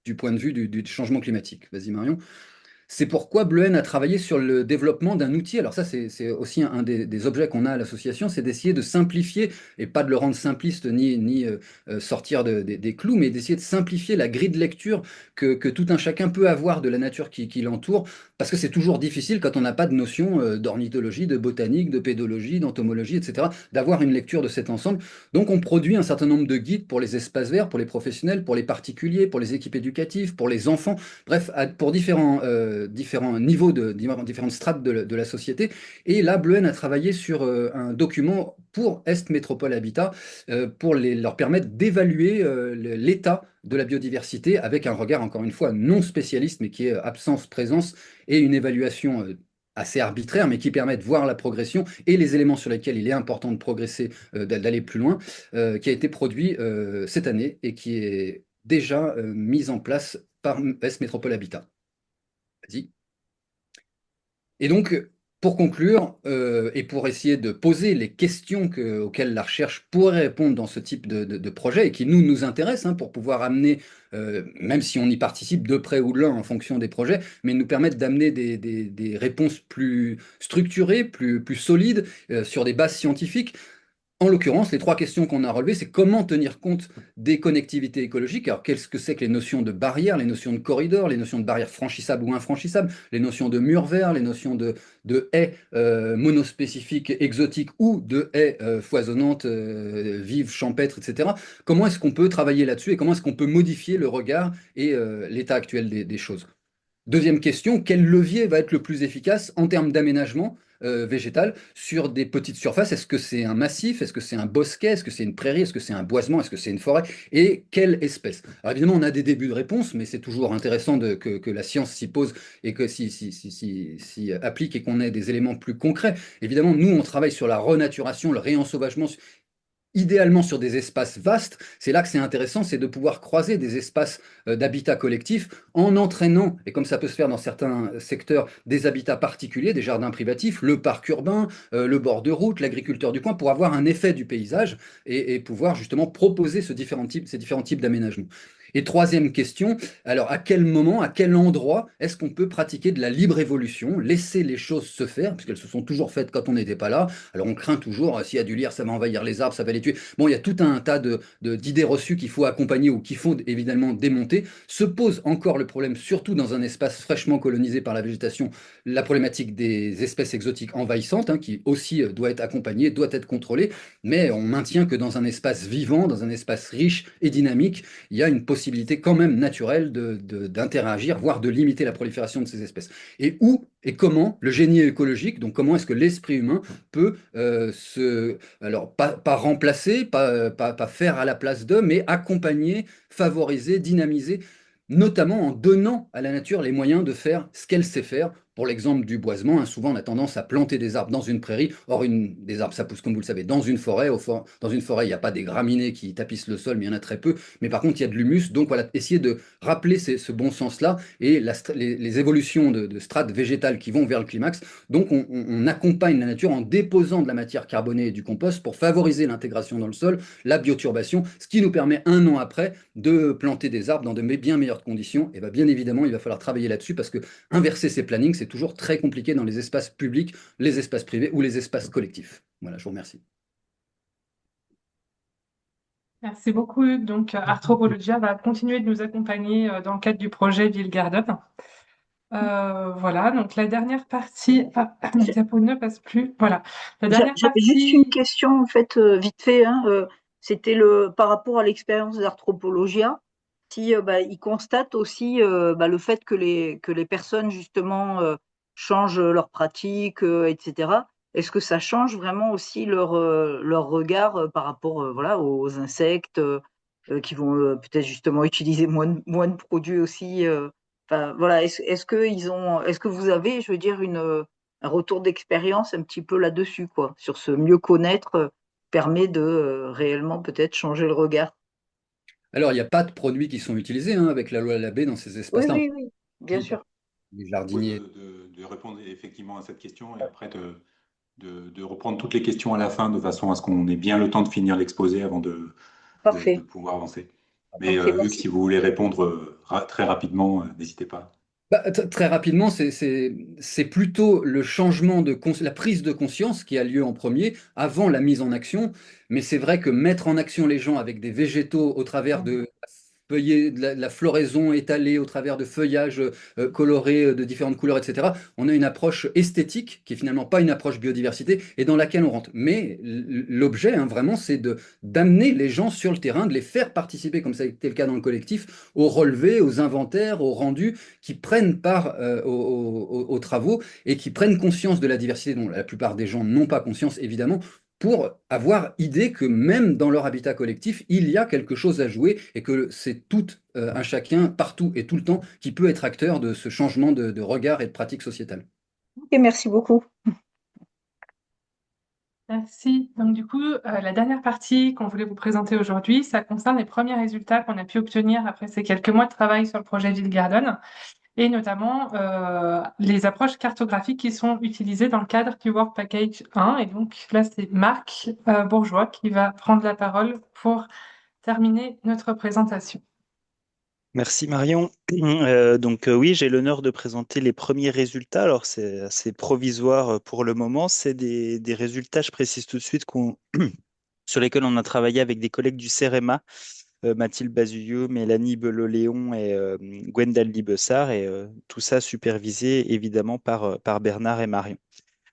du point de vue du changement climatique. Vas-y, Marion. C'est pourquoi Bleuhen a travaillé sur le développement d'un outil. Alors ça, c'est aussi un des objets qu'on a à l'association, c'est d'essayer de simplifier, et pas de le rendre simpliste ni sortir des clous, mais d'essayer de simplifier la grille de lecture que tout un chacun peut avoir de la nature qui l'entoure, parce que c'est toujours difficile quand on n'a pas de notion d'ornithologie, de botanique, de pédologie, d'entomologie, etc., d'avoir une lecture de cet ensemble. Donc on produit un certain nombre de guides pour les espaces verts, pour les professionnels, pour les particuliers, pour les équipes éducatives, pour les enfants, bref, pour différents niveaux, différentes strates de la société. Et là, Bleuhen a travaillé sur un document pour Est Métropole Habitat pour leur permettre d'évaluer l'état de la biodiversité avec un regard, encore une fois, non spécialiste, mais qui est absence-présence et une évaluation assez arbitraire, mais qui permet de voir la progression et les éléments sur lesquels il est important de progresser, d'aller plus loin, qui a été produit cette année et qui est déjà mis en place par Est Métropole Habitat. Vas-y. Et donc, pour conclure, et pour essayer de poser les questions auxquelles la recherche pourrait répondre dans ce type de projet, et qui nous intéressent, hein, pour pouvoir amener, même si on y participe de près ou de loin en fonction des projets, mais nous permettre d'amener des réponses plus structurées, plus solides, sur des bases scientifiques. En l'occurrence, les trois questions qu'on a relevées, c'est comment tenir compte des connectivités écologiques. Alors, qu'est-ce que c'est que les notions de barrières, les notions de corridors, les notions de barrières franchissables ou infranchissables, les notions de murs verts, les notions de haies monospécifiques, exotiques ou de haies foisonnantes, vives, champêtres, etc. Comment est-ce qu'on peut travailler là-dessus et comment est-ce qu'on peut modifier le regard et l'état actuel des choses? Deuxième question, quel levier va être le plus efficace en termes d'aménagement végétal sur des petites surfaces? Est-ce que c'est un massif? Est-ce que c'est un bosquet? Est-ce que c'est une prairie? Est-ce que c'est un boisement? Est-ce que c'est une forêt? Et quelle espèce? Alors évidemment, on a des débuts de réponse, mais c'est toujours intéressant que la science s'y pose et que s'y applique et qu'on ait des éléments plus concrets. Évidemment, nous, on travaille sur la renaturation, le réensauvagement, idéalement sur des espaces vastes. C'est là que c'est intéressant, c'est de pouvoir croiser des espaces d'habitat collectif en entraînant, et comme ça peut se faire dans certains secteurs, des habitats particuliers, des jardins privatifs, le parc urbain, le bord de route, l'agriculteur du coin, pour avoir un effet du paysage et pouvoir justement proposer ces différents types d'aménagements. Et troisième question, alors à quel moment, à quel endroit est-ce qu'on peut pratiquer de la libre évolution, laisser les choses se faire, puisqu'elles se sont toujours faites quand on n'était pas là. Alors on craint toujours, s'il y a du lierre, ça va envahir les arbres, ça va les tuer. Bon, il y a tout un tas d'idées reçues qu'il faut accompagner ou qu'il faut évidemment démonter. Se pose encore le problème, surtout dans un espace fraîchement colonisé par la végétation, la problématique des espèces exotiques envahissantes, hein, qui aussi doit être accompagnée, doit être contrôlée, mais on maintient que dans un espace vivant, dans un espace riche et dynamique, il y a une possibilité quand même naturelle d'interagir, voire de limiter la prolifération de ces espèces. Et où et comment le génie écologique, donc comment est-ce que l'esprit humain peut alors pas remplacer, pas faire à la place d'eux, mais accompagner, favoriser, dynamiser, notamment en donnant à la nature les moyens de faire ce qu'elle sait faire Pour l'exemple du boisement, hein, souvent on a tendance à planter des arbres dans une prairie. Or, des arbres, ça pousse, comme vous le savez, dans une forêt. Dans une forêt, il n'y a pas des graminées qui tapissent le sol, mais il y en a très peu. Mais par contre, il y a de l'humus. Donc voilà, essayer de rappeler ce bon sens-là et les évolutions de strates végétales qui vont vers le climax. Donc on accompagne la nature en déposant de la matière carbonée et du compost pour favoriser l'intégration dans le sol, la bioturbation, ce qui nous permet un an après de planter des arbres dans de bien meilleures conditions. Et bien évidemment, il va falloir travailler là-dessus parce que inverser ces plannings, c'est toujours très compliqué dans les espaces publics, les espaces privés ou les espaces collectifs. Voilà, je vous remercie. Merci beaucoup. Donc, Arthropologia va continuer de nous accompagner dans le cadre du projet Ville Garden. Voilà, donc la dernière partie, mon diapo ne passe plus. Voilà, la dernière J'avais juste une partie. question, en fait, vite fait, hein, c'était par rapport à l'expérience d'Arthropologia, si ils constatent aussi le fait que les personnes, justement, changent leurs pratiques, etc. Est-ce que ça change vraiment aussi leur regard par rapport voilà, aux insectes qui vont peut-être justement utiliser moins de produits aussi enfin, voilà, est-ce que vous avez, je veux dire, un retour d'expérience un petit peu là-dessus, quoi, sur ce mieux connaître permet de réellement peut-être changer le regard. Alors, il n'y a pas de produits qui sont utilisés hein, avec la loi Labbé dans ces Oui, espaces-là. oui, oui, bien sûr. Les Propose jardiniers. de répondre effectivement à cette question et après de reprendre toutes les questions à la fin de façon à ce qu'on ait bien le temps de finir l'exposé avant de Parfait. pouvoir avancer. Mais Ok, vu que merci. si vous voulez répondre très rapidement, n'hésitez pas. Très rapidement, c'est plutôt le changement la prise de conscience qui a lieu en premier, avant la mise en action. Mais c'est vrai que mettre en action les gens avec des végétaux au travers de la floraison étalée, au travers de feuillages colorés de différentes couleurs, etc., on a une approche esthétique qui est finalement pas une approche biodiversité et dans laquelle on rentre. Mais l'objet, hein, vraiment, c'est d'amener les gens sur le terrain, de les faire participer, comme ça a été le cas dans le collectif, aux relevés, aux inventaires, aux rendus, qui prennent part aux travaux et qui prennent conscience de la diversité dont la plupart des gens n'ont pas conscience, évidemment, pour avoir idée que même dans leur habitat collectif, il y a quelque chose à jouer et que c'est tout un chacun, partout et tout le temps, qui peut être acteur de ce changement de regard et de pratique sociétale. Ok, merci beaucoup. Merci. Donc du coup, la dernière partie qu'on voulait vous présenter aujourd'hui, ça concerne les premiers résultats qu'on a pu obtenir après ces quelques mois de travail sur le projet Ville Garden, et notamment les approches cartographiques qui sont utilisées dans le cadre du Work Package 1. Et donc là, c'est Marc Bourgeois qui va prendre la parole pour terminer notre présentation. Merci Marion. Oui, j'ai l'honneur de présenter les premiers résultats. Alors c'est assez provisoire pour le moment. C'est des résultats, je précise tout de suite, sur lesquels on a travaillé avec des collègues du CEREMA, Mathilde Bazuillot, Mélanie Belot-Léon et Gwendal Libessard, et tout ça supervisé évidemment par Bernard et Marion.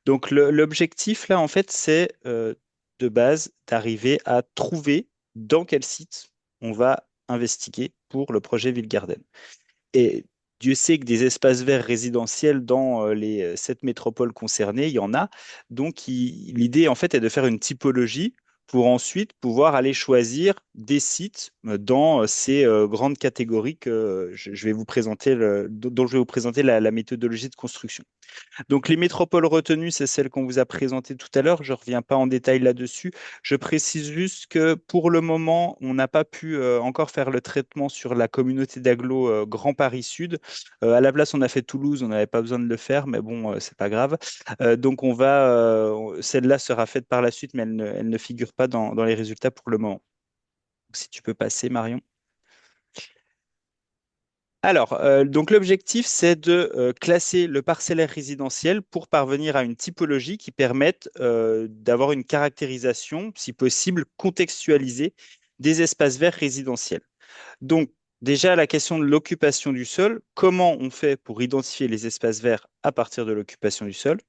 Donc l'objectif là, en fait, c'est de base d'arriver à trouver dans quel site on va investiguer pour le projet Ville Garden. Et Dieu sait que des espaces verts résidentiels dans les 7 métropoles concernées, il y en a. Donc l'idée, en fait, est de faire une typologie pour ensuite pouvoir aller choisir des sites dans ces grandes catégories que je vais vous présenter, dont je vais vous présenter la méthodologie de construction. Donc les métropoles retenues, c'est celles qu'on vous a présentées tout à l'heure. Je ne reviens pas en détail là-dessus. Je précise juste que pour le moment, on n'a pas pu encore faire le traitement sur la communauté d'agglo Grand Paris Sud. À la place, on a fait Toulouse, on n'avait pas besoin de le faire, mais bon, c'est pas grave. Donc celle-là sera faite par la suite, mais elle ne figure pas dans les résultats pour le moment. Si tu peux passer, Marion. Alors, donc l'objectif, c'est de classer le parcellaire résidentiel pour parvenir à une typologie qui permette d'avoir une caractérisation, si possible, contextualisée des espaces verts résidentiels. Donc, déjà, la question de l'occupation du sol, comment on fait pour identifier les espaces verts à partir de l'occupation du sol?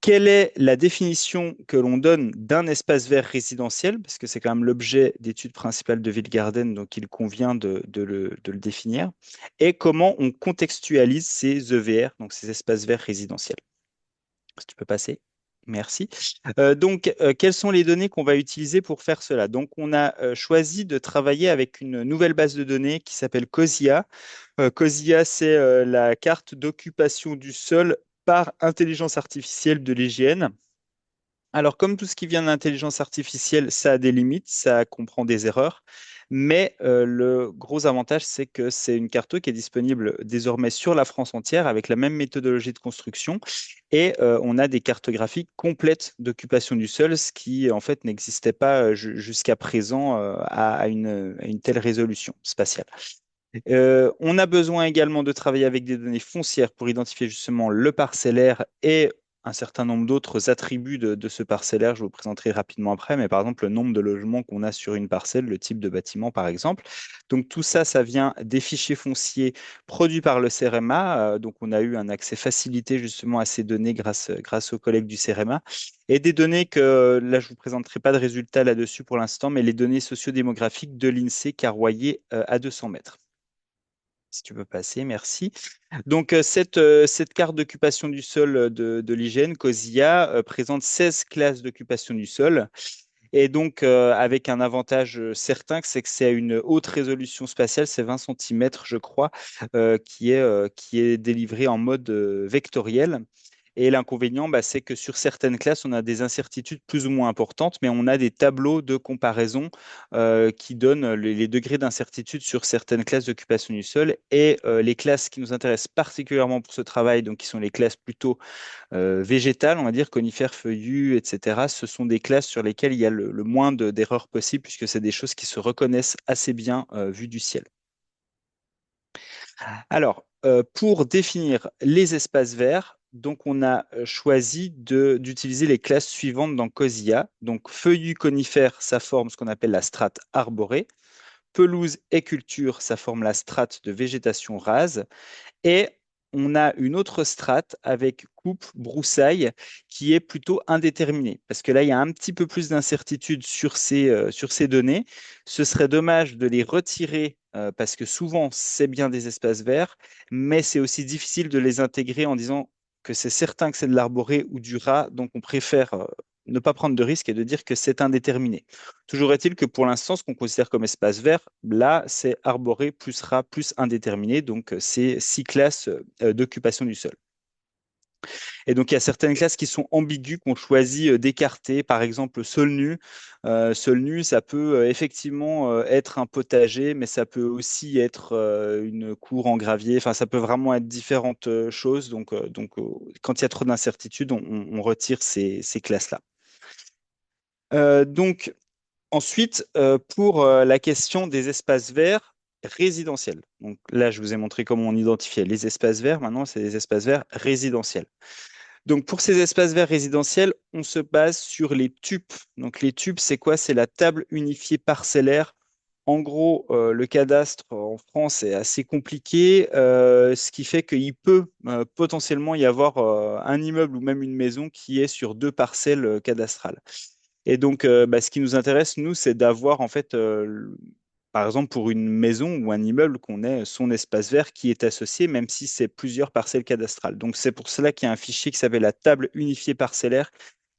Quelle est la définition que l'on donne d'un espace vert résidentiel? Parce que c'est quand même l'objet d'étude principale de Ville Garden, donc il convient de le définir. Et comment on contextualise ces EVR, donc ces espaces verts résidentiels. Si tu peux passer, Merci. Donc, quelles sont les données qu'on va utiliser pour faire cela? Donc, on a choisi de travailler avec une nouvelle base de données qui s'appelle COSIA. COSIA, c'est la carte d'occupation du sol par intelligence artificielle de l'IGN. Alors, comme tout ce qui vient de l'intelligence artificielle, ça a des limites, ça comprend des erreurs, mais le gros avantage, c'est que c'est une carte qui est disponible désormais sur la France entière avec la même méthodologie de construction et on a des cartographies complètes d'occupation du sol, ce qui en fait n'existait pas jusqu'à présent à une telle résolution spatiale. On a besoin également de travailler avec des données foncières pour identifier justement le parcellaire et un certain nombre d'autres attributs de ce parcellaire. Je vous présenterai rapidement après, mais par exemple le nombre de logements qu'on a sur une parcelle, le type de bâtiment par exemple. Donc tout ça, ça vient des fichiers fonciers produits par le CEREMA. Donc on a eu un accès facilité justement à ces données grâce aux collègues du CEREMA. Et des données que, là je ne vous présenterai pas de résultats là-dessus pour l'instant, mais les données sociodémographiques de l'INSEE Carroyer à 200 mètres. Si tu peux passer, merci. Donc, cette carte d'occupation du sol de l'IGN, COSIA, présente 16 classes d'occupation du sol. Et donc, avec un avantage certain, c'est que c'est à une haute résolution spatiale, c'est 20 cm, je crois, qui est délivré en mode vectoriel. Et l'inconvénient, bah, c'est que sur certaines classes, on a des incertitudes plus ou moins importantes, mais on a des tableaux de comparaison qui donnent les degrés d'incertitude sur certaines classes d'occupation du sol. Et les classes qui nous intéressent particulièrement pour ce travail, donc qui sont les classes plutôt végétales, on va dire conifères, feuillus, etc., ce sont des classes sur lesquelles il y a le moins d'erreurs possibles, puisque c'est des choses qui se reconnaissent assez bien vues du ciel. Alors, pour définir les espaces verts, donc on a choisi d'utiliser les classes suivantes dans COSIA. Donc, feuillus conifères, ça forme ce qu'on appelle la strate arborée. Pelouse et culture, ça forme la strate de végétation rase. Et on a une autre strate avec coupe, broussailles, qui est plutôt indéterminée. Parce que là, il y a un petit peu plus d'incertitude sur ces données. Ce serait dommage de les retirer parce que souvent, c'est bien des espaces verts, mais c'est aussi difficile de les intégrer en disant que c'est certain que c'est de l'arboré ou du rat. Donc, on préfère ne pas prendre de risque et de dire que c'est indéterminé. Toujours est-il que pour l'instant, ce qu'on considère comme espace vert, là, c'est arboré plus rat plus indéterminé. Donc, c'est 6 classes d'occupation du sol. Et donc, il y a certaines classes qui sont ambiguës, qu'on choisit d'écarter. Par exemple, sol nu. Sol nu, ça peut effectivement être un potager, mais ça peut aussi être une cour en gravier. Enfin, ça peut vraiment être différentes choses. Donc, quand il y a trop d'incertitudes, on retire ces classes-là. Donc, ensuite, pour la question des espaces verts résidentiels. Donc là, je vous ai montré comment on identifiait les espaces verts. Maintenant, c'est des espaces verts résidentiels. Donc, pour ces espaces verts résidentiels, on se base sur les TUP. Donc, les TUP, c'est quoi? C'est la table unifiée parcellaire. En gros, le cadastre en France est assez compliqué, ce qui fait qu'il peut potentiellement y avoir un immeuble ou même une maison qui est sur 2 parcelles cadastrales. Et donc, ce qui nous intéresse, nous, c'est d'avoir, en fait, par exemple, pour une maison ou un immeuble, qu'on ait son espace vert qui est associé, même si c'est plusieurs parcelles cadastrales. Donc, c'est pour cela qu'il y a un fichier qui s'appelle la table unifiée parcellaire,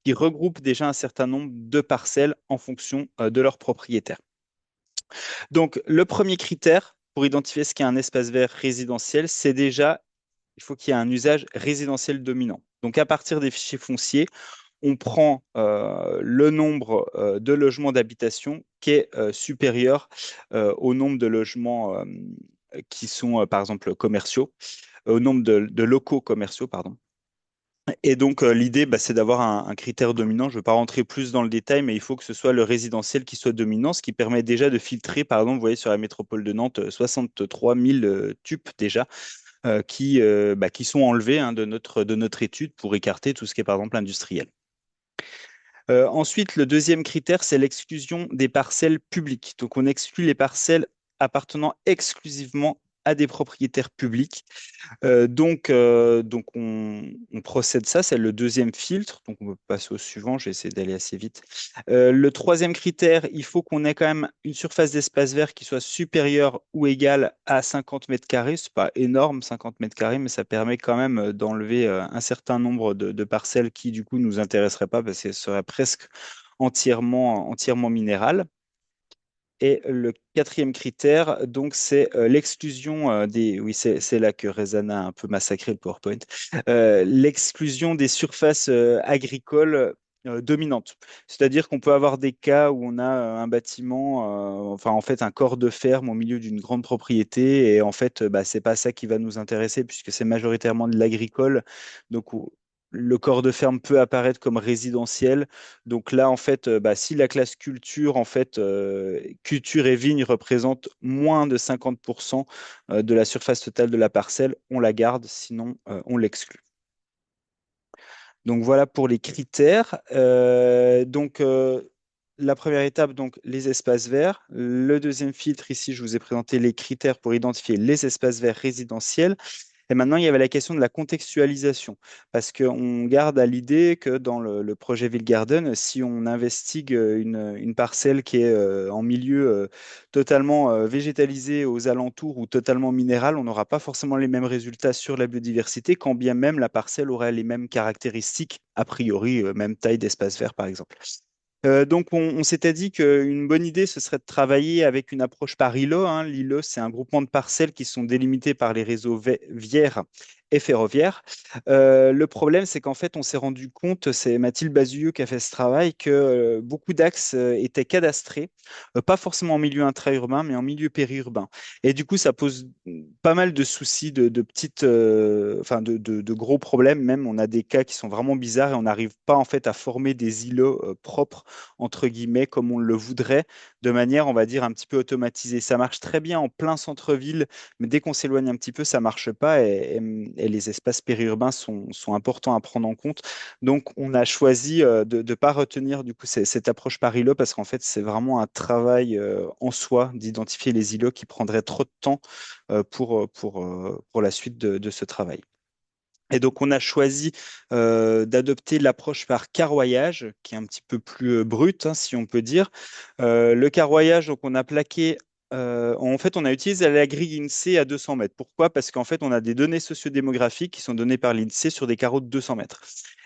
qui regroupe déjà un certain nombre de parcelles en fonction de leurs propriétaires. Donc, le premier critère pour identifier ce qu'est un espace vert résidentiel, c'est déjà, il faut qu'il y ait un usage résidentiel dominant. Donc, à partir des fichiers fonciers, on prend le nombre de logements d'habitation qui est supérieur au nombre de logements qui sont, par exemple, commerciaux, au nombre de locaux commerciaux, pardon. Et donc, l'idée, c'est d'avoir un critère dominant. Je ne vais pas rentrer plus dans le détail, mais il faut que ce soit le résidentiel qui soit dominant, ce qui permet déjà de filtrer, par exemple, vous voyez sur la métropole de Nantes, 63 000 TUP déjà, qui sont enlevés de notre étude pour écarter tout ce qui est, par exemple, industriel. Ensuite, le deuxième critère, c'est l'exclusion des parcelles publiques. Donc, on exclut les parcelles appartenant exclusivement à des propriétaires publics. Donc on procède ça, c'est le deuxième filtre. Donc, on peut passer au suivant, je vais essayer d'aller assez vite. Le troisième critère, il faut qu'on ait quand même une surface d'espace vert qui soit supérieure ou égale à 50 mètres carrés. Ce n'est pas énorme, 50 mètres carrés, mais ça permet quand même d'enlever un certain nombre de parcelles qui, du coup, ne nous intéresseraient pas parce qu'elles seraient presque entièrement minérales. Et le quatrième critère, donc, c'est l'exclusion des. Oui, c'est là que Rezana a un peu massacré le PowerPoint. L'exclusion des surfaces agricoles dominantes. C'est-à-dire qu'on peut avoir des cas où on a un bâtiment, enfin, en fait, un corps de ferme au milieu d'une grande propriété. Et en fait, bah, c'est pas ça qui va nous intéresser puisque c'est majoritairement de l'agricole. Donc, le corps de ferme peut apparaître comme résidentiel. Donc là, en fait, bah, si la classe culture, en fait, culture et vigne représente moins de 50% de la surface totale de la parcelle, on la garde, sinon on l'exclut. Donc voilà pour les critères. La première étape, donc les espaces verts. Le deuxième filtre, ici, je vous ai présenté les critères pour identifier les espaces verts résidentiels. Et maintenant, il y avait la question de la contextualisation, parce qu'on garde à l'idée que dans le projet Villegarden, si on investigue une parcelle qui est en milieu totalement végétalisé aux alentours ou totalement minéral, on n'aura pas forcément les mêmes résultats sur la biodiversité, quand bien même la parcelle aurait les mêmes caractéristiques, a priori, même taille d'espace vert, par exemple. Donc, on s'était dit qu'une bonne idée, ce serait de travailler avec une approche par îlot, hein. L'îlot, c'est un groupement de parcelles qui sont délimitées par les réseaux viaires et ferroviaires. Le problème, c'est qu'en fait, on s'est rendu compte, c'est Mathilde Bazuilleux qui a fait ce travail, que beaucoup d'axes étaient cadastrés, pas forcément en milieu intra-urbain, mais en milieu périurbain. Et du coup, ça pose pas mal de soucis, de petites, enfin, de gros problèmes même. On a des cas qui sont vraiment bizarres et on n'arrive pas en fait à former des îlots propres entre guillemets, comme on le voudrait, de manière, on va dire, un petit peu automatisée. Ça marche très bien en plein centre-ville, mais dès qu'on s'éloigne un petit peu, ça marche pas et les espaces périurbains sont importants à prendre en compte. Donc, on a choisi de ne pas retenir du coup cette approche par îlot parce qu'en fait, c'est vraiment un travail en soi d'identifier les îlots qui prendrait trop de temps pour la suite de ce travail. Et donc, on a choisi d'adopter l'approche par carroyage, qui est un petit peu plus brute, hein, si on peut dire. Le carroyage, donc, on a plaqué, en fait, on a utilisé la grille INSEE à 200 mètres. Pourquoi? Parce qu'en fait, on a des données sociodémographiques qui sont données par l'INSEE sur des carreaux de 200 mètres.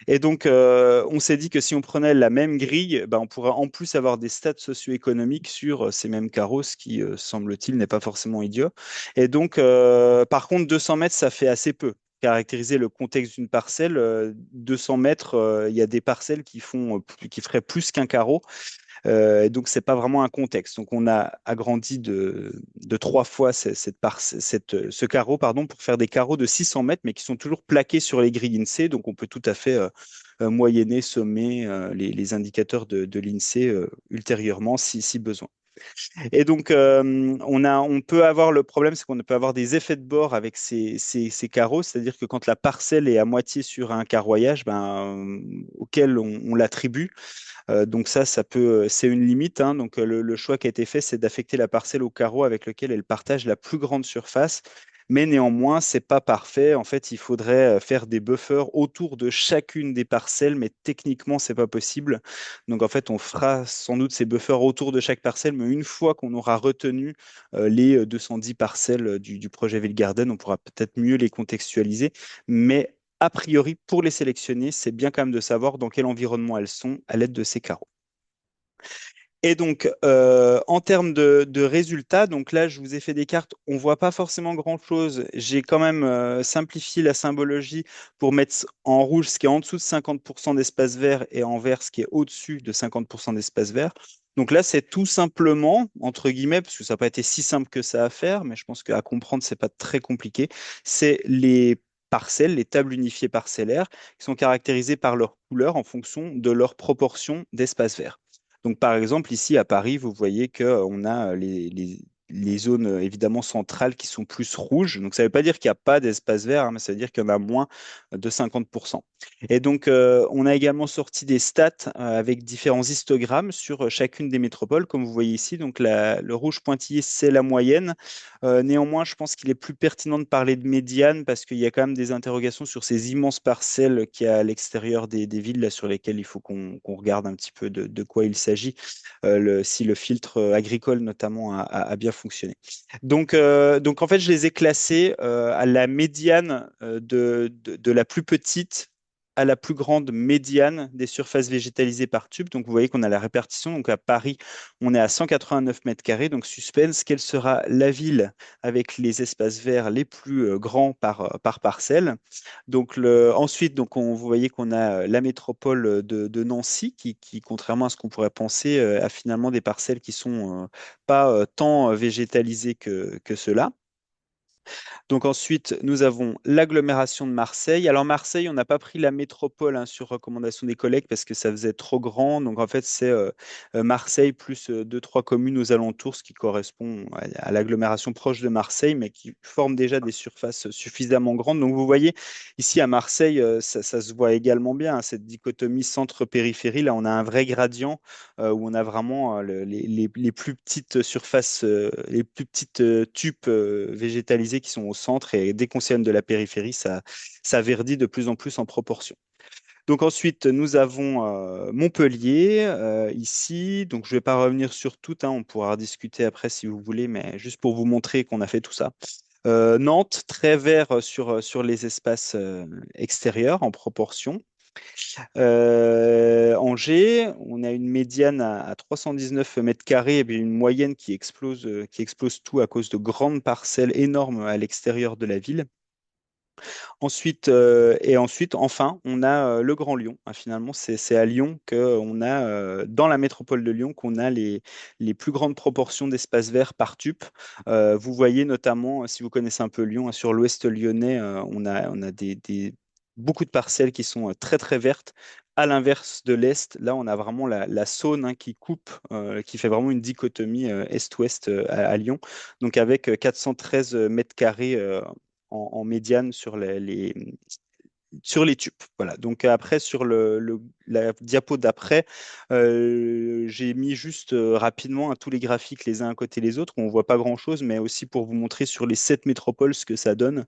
Et donc, on s'est dit que si on prenait la même grille, ben, on pourrait en plus avoir des stats socio-économiques sur ces mêmes carreaux, ce qui, semble-t-il, n'est pas forcément idiot. Et donc, par contre, 200 mètres, ça fait assez peu caractériser le contexte d'une parcelle. 200 mètres, il y a des parcelles qui feraient plus qu'un carreau. Donc, ce n'est pas vraiment un contexte. Donc, on a agrandi de 3 fois ce carreau pardon, pour faire des carreaux de 600 mètres, mais qui sont toujours plaqués sur les grilles INSEE. Donc, on peut tout à fait moyenner, sommer les indicateurs de l'INSEE ultérieurement si besoin. Et donc, on peut avoir le problème, c'est qu'on peut avoir des effets de bord avec ces carreaux, c'est-à-dire que quand la parcelle est à moitié sur un carroyage auquel on l'attribue, donc c'est une limite, hein. Donc, le choix qui a été fait, c'est d'affecter la parcelle au carreau avec lequel elle partage la plus grande surface. Mais néanmoins, c'est pas parfait. En fait, il faudrait faire des buffers autour de chacune des parcelles, mais techniquement, c'est pas possible. Donc, en fait, on fera sans doute ces buffers autour de chaque parcelle, mais une fois qu'on aura retenu les 210 parcelles du projet Villegarden, on pourra peut-être mieux les contextualiser. Mais a priori, pour les sélectionner, c'est bien quand même de savoir dans quel environnement elles sont à l'aide de ces carreaux. Et donc, en termes de résultats, donc là, je vous ai fait des cartes, on ne voit pas forcément grand-chose. J'ai quand même simplifié la symbologie pour mettre en rouge ce qui est en dessous de 50% d'espace vert et en vert ce qui est au-dessus de 50% d'espace vert. Donc là, c'est tout simplement, entre guillemets, parce que ça n'a pas été si simple que ça à faire, mais je pense qu'à comprendre, ce n'est pas très compliqué, c'est les parcelles, les tables unifiées parcellaires, qui sont caractérisées par leur couleur en fonction de leur proportion d'espace vert. Donc, par exemple, ici à Paris, vous voyez qu'on a les zones évidemment centrales qui sont plus rouges. Donc ça ne veut pas dire qu'il n'y a pas d'espace vert, hein, mais ça veut dire qu'il y en a moins de 50%. Et donc on a également sorti des stats avec différents histogrammes sur chacune des métropoles, comme vous voyez ici. Donc le rouge pointillé, c'est la moyenne. Néanmoins, je pense qu'il est plus pertinent de parler de médiane parce qu'il y a quand même des interrogations sur ces immenses parcelles qu'il y a à l'extérieur des villes là, sur lesquelles il faut qu'on regarde un petit peu de quoi il s'agit, si le filtre agricole notamment a bien fonctionné. Donc en fait, je les ai classés à la médiane de la plus petite à la plus grande médiane des surfaces végétalisées par tube. Donc, vous voyez qu'on a la répartition. Donc, à Paris, on est à 189 mètres carrés. Donc, suspense, quelle sera la ville avec les espaces verts les plus grands par parcelle? Donc, ensuite, vous voyez qu'on a la métropole de Nancy qui, contrairement à ce qu'on pourrait penser, a finalement des parcelles qui sont pas tant végétalisées que cela. Donc ensuite, nous avons l'agglomération de Marseille. Alors Marseille, on n'a pas pris la métropole sur recommandation des collègues parce que ça faisait trop grand. Donc en fait, c'est Marseille plus deux, trois communes aux alentours, ce qui correspond à l'agglomération proche de Marseille, mais qui forme déjà des surfaces suffisamment grandes. Donc vous voyez, ici à Marseille, ça se voit également bien, hein, cette dichotomie centre-périphérie. Là, on a un vrai gradient où on a vraiment les plus petites surfaces, les plus petites tubes végétalisées qui sont au centre et dès qu'on s'éloigne de la périphérie, ça verdit de plus en plus en proportion. Donc ensuite, nous avons Montpellier ici. Donc je ne vais pas revenir sur tout, hein, on pourra discuter après si vous voulez, mais juste pour vous montrer qu'on a fait tout ça. Nantes, très vert sur les espaces extérieurs en proportion. Angers, on a une médiane à 319 mètres carrés et puis une moyenne qui explose tout à cause de grandes parcelles énormes à l'extérieur de la ville. Ensuite, enfin, on a le Grand Lyon, hein. Finalement, c'est à Lyon qu'on a, dans la métropole de Lyon, qu'on a les plus grandes proportions d'espaces verts par tube. Vous voyez notamment, si vous connaissez un peu Lyon, hein, sur l'ouest lyonnais, on a beaucoup de parcelles qui sont très très vertes. À l'inverse de l'Est, là, on a vraiment la Saône, hein, qui coupe, qui fait vraiment une dichotomie Est-Ouest à Lyon. Donc avec 413 mètres carrés en médiane sur les tubes. Voilà. Donc après, sur la diapo d'après, j'ai mis juste rapidement, hein, tous les graphiques les uns à côté des autres. On ne voit pas grand-chose, mais aussi pour vous montrer sur les 7 métropoles ce que ça donne.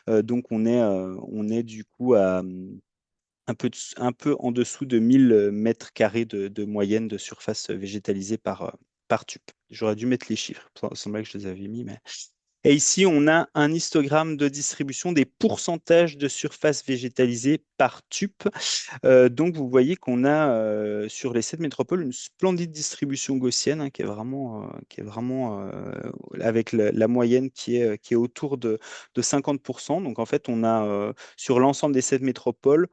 Donc on est du coup à un peu en dessous de 1000 mètres carrés de moyenne de surface végétalisée par tube. J'aurais dû mettre les chiffres. Il semblait que je les avais mis, mais... Et ici, on a un histogramme de distribution des pourcentages de surface végétalisée par tube. Donc, vous voyez qu'on a sur les 7 métropoles une splendide distribution gaussienne, hein, qui est vraiment avec la moyenne qui est autour de 50%. Donc, en fait, on a sur l'ensemble des 7 métropoles,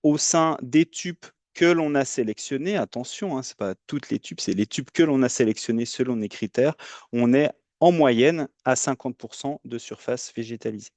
au sein des tubes que l'on a sélectionnés, attention, hein, ce n'est pas toutes les tubes, c'est les tubes que l'on a sélectionnés selon les critères, on est en moyenne à 50% de surface végétalisée.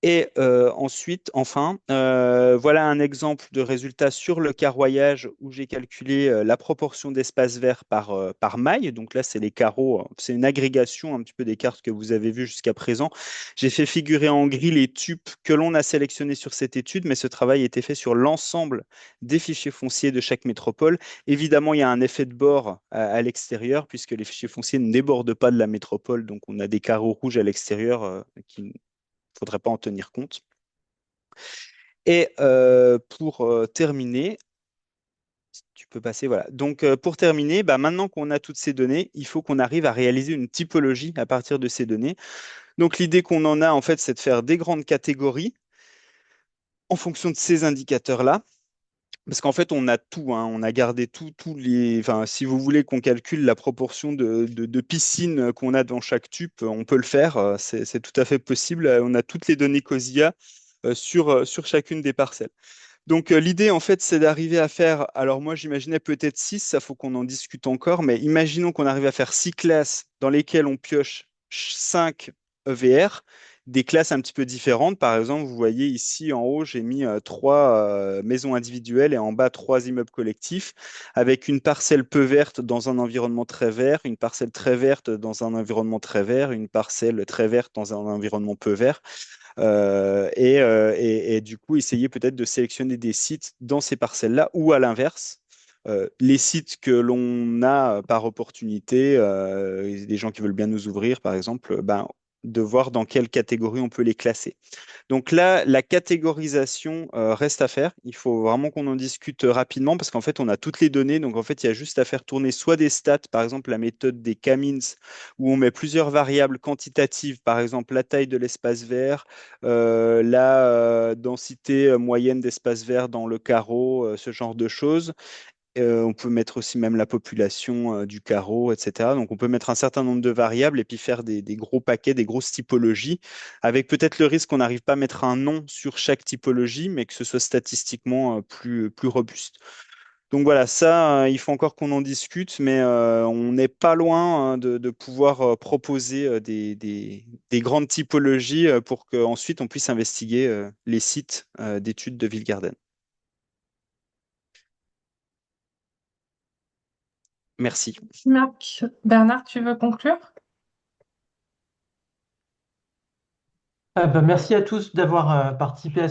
Et ensuite, enfin, voilà un exemple de résultat sur le carroyage où j'ai calculé la proportion d'espace vert par maille. Donc là, c'est les carreaux, c'est une agrégation un petit peu des cartes que vous avez vues jusqu'à présent. J'ai fait figurer en gris les tubes que l'on a sélectionnés sur cette étude, mais ce travail a été fait sur l'ensemble des fichiers fonciers de chaque métropole. Évidemment, il y a un effet de bord à l'extérieur puisque les fichiers fonciers ne débordent pas de la métropole. Donc, on a des carreaux rouges à l'extérieur qui ne faudrait pas en tenir compte. Et pour terminer, tu peux passer, voilà. Donc pour terminer, maintenant qu'on a toutes ces données, il faut qu'on arrive à réaliser une typologie à partir de ces données. Donc l'idée qu'on en a, en fait, c'est de faire des grandes catégories en fonction de ces indicateurs-là. Parce qu'en fait, on a tout, hein, on a gardé tous les. Enfin, si vous voulez qu'on calcule la proportion de piscines qu'on a dans chaque tube, on peut le faire, c'est tout à fait possible. On a toutes les données COSIA sur chacune des parcelles. Donc, l'idée, en fait, c'est d'arriver à faire. Alors, moi, j'imaginais peut-être 6, ça faut qu'on en discute encore, mais imaginons qu'on arrive à faire 6 classes dans lesquelles on pioche 5 EVR. des classes un petit peu différentes. Par exemple, vous voyez ici en haut, j'ai mis trois maisons individuelles et en bas trois immeubles collectifs avec une parcelle peu verte dans un environnement très vert, une parcelle très verte dans un environnement très vert, une parcelle très verte dans un environnement peu vert. Et du coup, essayer peut-être de sélectionner des sites dans ces parcelles-là ou à l'inverse. Les sites que l'on a par opportunité, des gens qui veulent bien nous ouvrir, par exemple, ben, de voir dans quelle catégorie on peut les classer. Donc là, la catégorisation reste à faire. Il faut vraiment qu'on en discute rapidement parce qu'en fait, on a toutes les données. Donc en fait, il y a juste à faire tourner soit des stats, par exemple la méthode des Kamins, où on met plusieurs variables quantitatives, par exemple la taille de l'espace vert, la densité moyenne d'espace vert dans le carreau, ce genre de choses. On peut mettre aussi même la population du carreau, etc. Donc on peut mettre un certain nombre de variables et puis faire des gros paquets, des grosses typologies, avec peut-être le risque qu'on n'arrive pas à mettre un nom sur chaque typologie, mais que ce soit statistiquement plus robuste. Donc voilà, ça, il faut encore qu'on en discute, mais on n'est pas loin hein, de pouvoir proposer des grandes typologies pour qu'ensuite on puisse investiguer les sites d'études de Ville-Garden. Merci. Marc, Bernard, tu veux conclure? Merci à tous d'avoir participé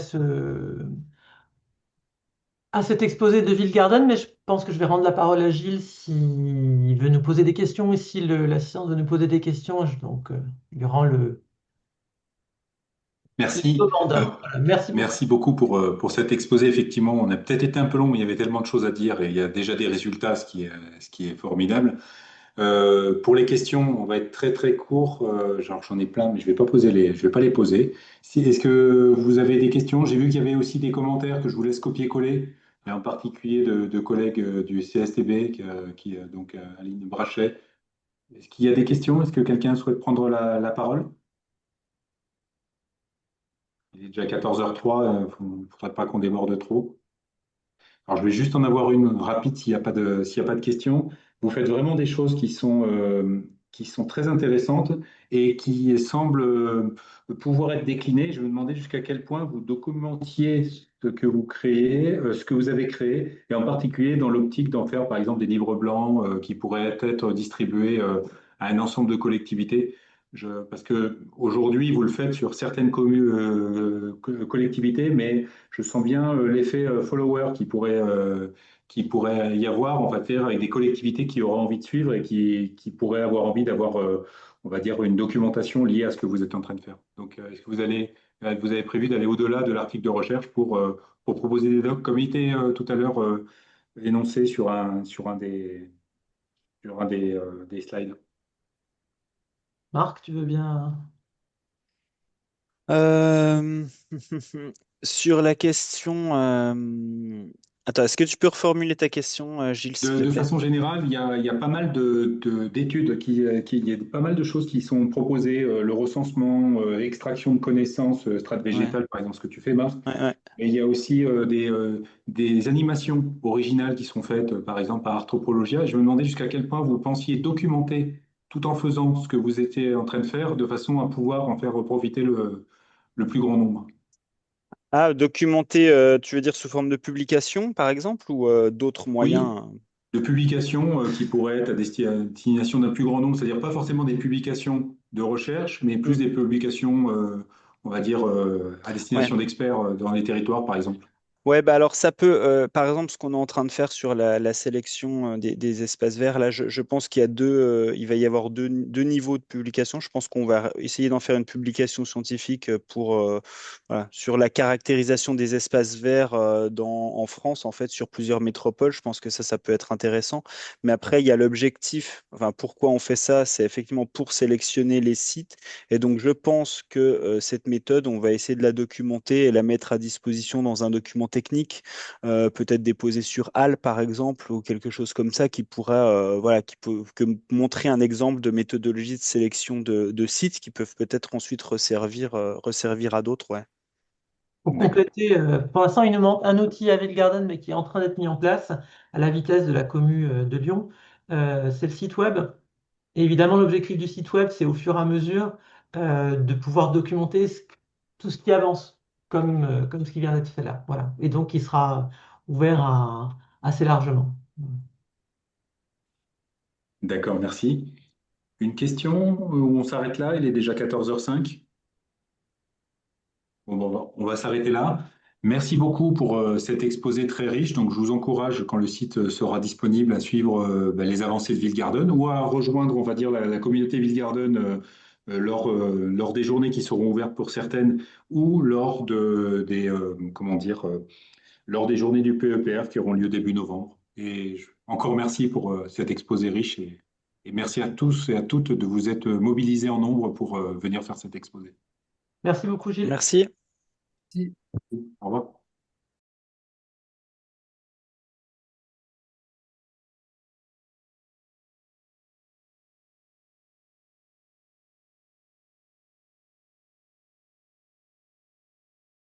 à cet exposé de Ville-Garden, mais je pense que je vais rendre la parole à Gilles s'il veut nous poser des questions et si la séance veut nous poser des questions. Donc, il lui rend le Merci. commandant. Voilà, merci beaucoup. Merci beaucoup pour cet exposé. Effectivement, on a peut-être été un peu long, mais il y avait tellement de choses à dire et il y a déjà des résultats, ce qui est formidable. Pour les questions, on va être très très court. Genre, j'en ai plein, mais je vais pas les poser. Est-ce que vous avez des questions? J'ai vu qu'il y avait aussi des commentaires que je vous laisse copier-coller, et en particulier de collègues du CSTB, donc Aline Brachet. Est-ce qu'il y a des questions? Est-ce que quelqu'un souhaite prendre la parole? Il est déjà 14h03, il ne faudrait pas qu'on déborde trop. Alors, je vais juste en avoir une rapide s'il y a pas de questions. Vous faites vraiment des choses qui sont très intéressantes et qui semblent pouvoir être déclinées. Je me demandais jusqu'à quel point vous documentiez ce que vous créez, ce que vous avez créé, et en particulier dans l'optique d'en faire, par exemple, des livres blancs qui pourraient être distribués à un ensemble de collectivités. Parce que aujourd'hui, vous le faites sur certaines collectivités, mais je sens bien l'effet follower qui pourrait y avoir, en fait, avec des collectivités qui auraient envie de suivre et qui pourraient avoir envie d'avoir, on va dire, une documentation liée à ce que vous êtes en train de faire. Donc, est-ce que vous avez prévu d'aller au-delà de l'article de recherche pour proposer des docs, comme il était tout à l'heure énoncé sur un des slides? Marc, tu veux bien? Euh, Sur la question, attends, est-ce que tu peux reformuler ta question, Gilles, s'il te De plaît? façon générale, il y a pas mal d'études, il y a pas mal de choses qui sont proposées, le recensement, extraction de connaissances, strates Ouais, végétales, par exemple, ce que tu fais, Marc. ouais, ouais. Et il y a aussi des animations originales qui sont faites, par exemple, par Arthropologia. Et je me demandais jusqu'à quel point vous pensiez documenter tout en faisant ce que vous étiez en train de faire, de façon à pouvoir en faire profiter le plus grand nombre. Ah, documenter, tu veux dire sous forme de publication, par exemple, ou d'autres Oui, moyens? de publications qui pourraient être à destination d'un plus grand nombre, c'est-à-dire pas forcément des publications de recherche, mais plus Hmm. des publications, on va dire, à Ouais. destination d'experts dans les territoires, par exemple. Ouais, bah alors ça peut, par exemple, ce qu'on est en train de faire sur la sélection des espaces verts, là, je pense qu'il y a il va y avoir deux niveaux de publication. Je pense qu'on va essayer d'en faire une publication scientifique voilà, sur la caractérisation des espaces verts en France, en fait, sur plusieurs métropoles. Je pense que ça peut être intéressant. Mais après, il y a l'objectif, enfin, pourquoi on fait ça? C'est effectivement pour sélectionner les sites. Et donc, je pense que cette méthode, on va essayer de la documenter et la mettre à disposition dans un document technique, peut-être déposé sur HAL, par exemple, ou quelque chose comme ça, qui pourra, voilà, montrer un exemple de méthodologie de sélection de sites qui peuvent peut-être ensuite resservir à d'autres. Ouais. Pour D'accord. compléter, pour l'instant, il nous manque un outil avec Garden, mais qui est en train d'être mis en place à la vitesse de la commune de Lyon. C'est le site web. Et évidemment, l'objectif du site web, c'est au fur et à mesure de pouvoir documenter tout ce qui avance, comme ce qui vient d'être fait là. Voilà. Et donc, il sera ouvert assez largement. D'accord, merci. Une question où on s'arrête là? Il est déjà 14h05. Bon, on va s'arrêter là. Merci beaucoup pour cet exposé très riche. Donc, je vous encourage, quand le site sera disponible, à suivre les avancées de Ville-Garden ou à rejoindre, on va dire, la communauté Ville-Garden lors des journées qui seront ouvertes pour certaines ou comment dire, lors des journées du PEPR qui auront lieu début novembre. Et encore merci pour cet exposé riche et merci à tous et à toutes de vous être mobilisés en nombre pour venir faire cet exposé. Merci beaucoup, Gilles. Merci. Au revoir.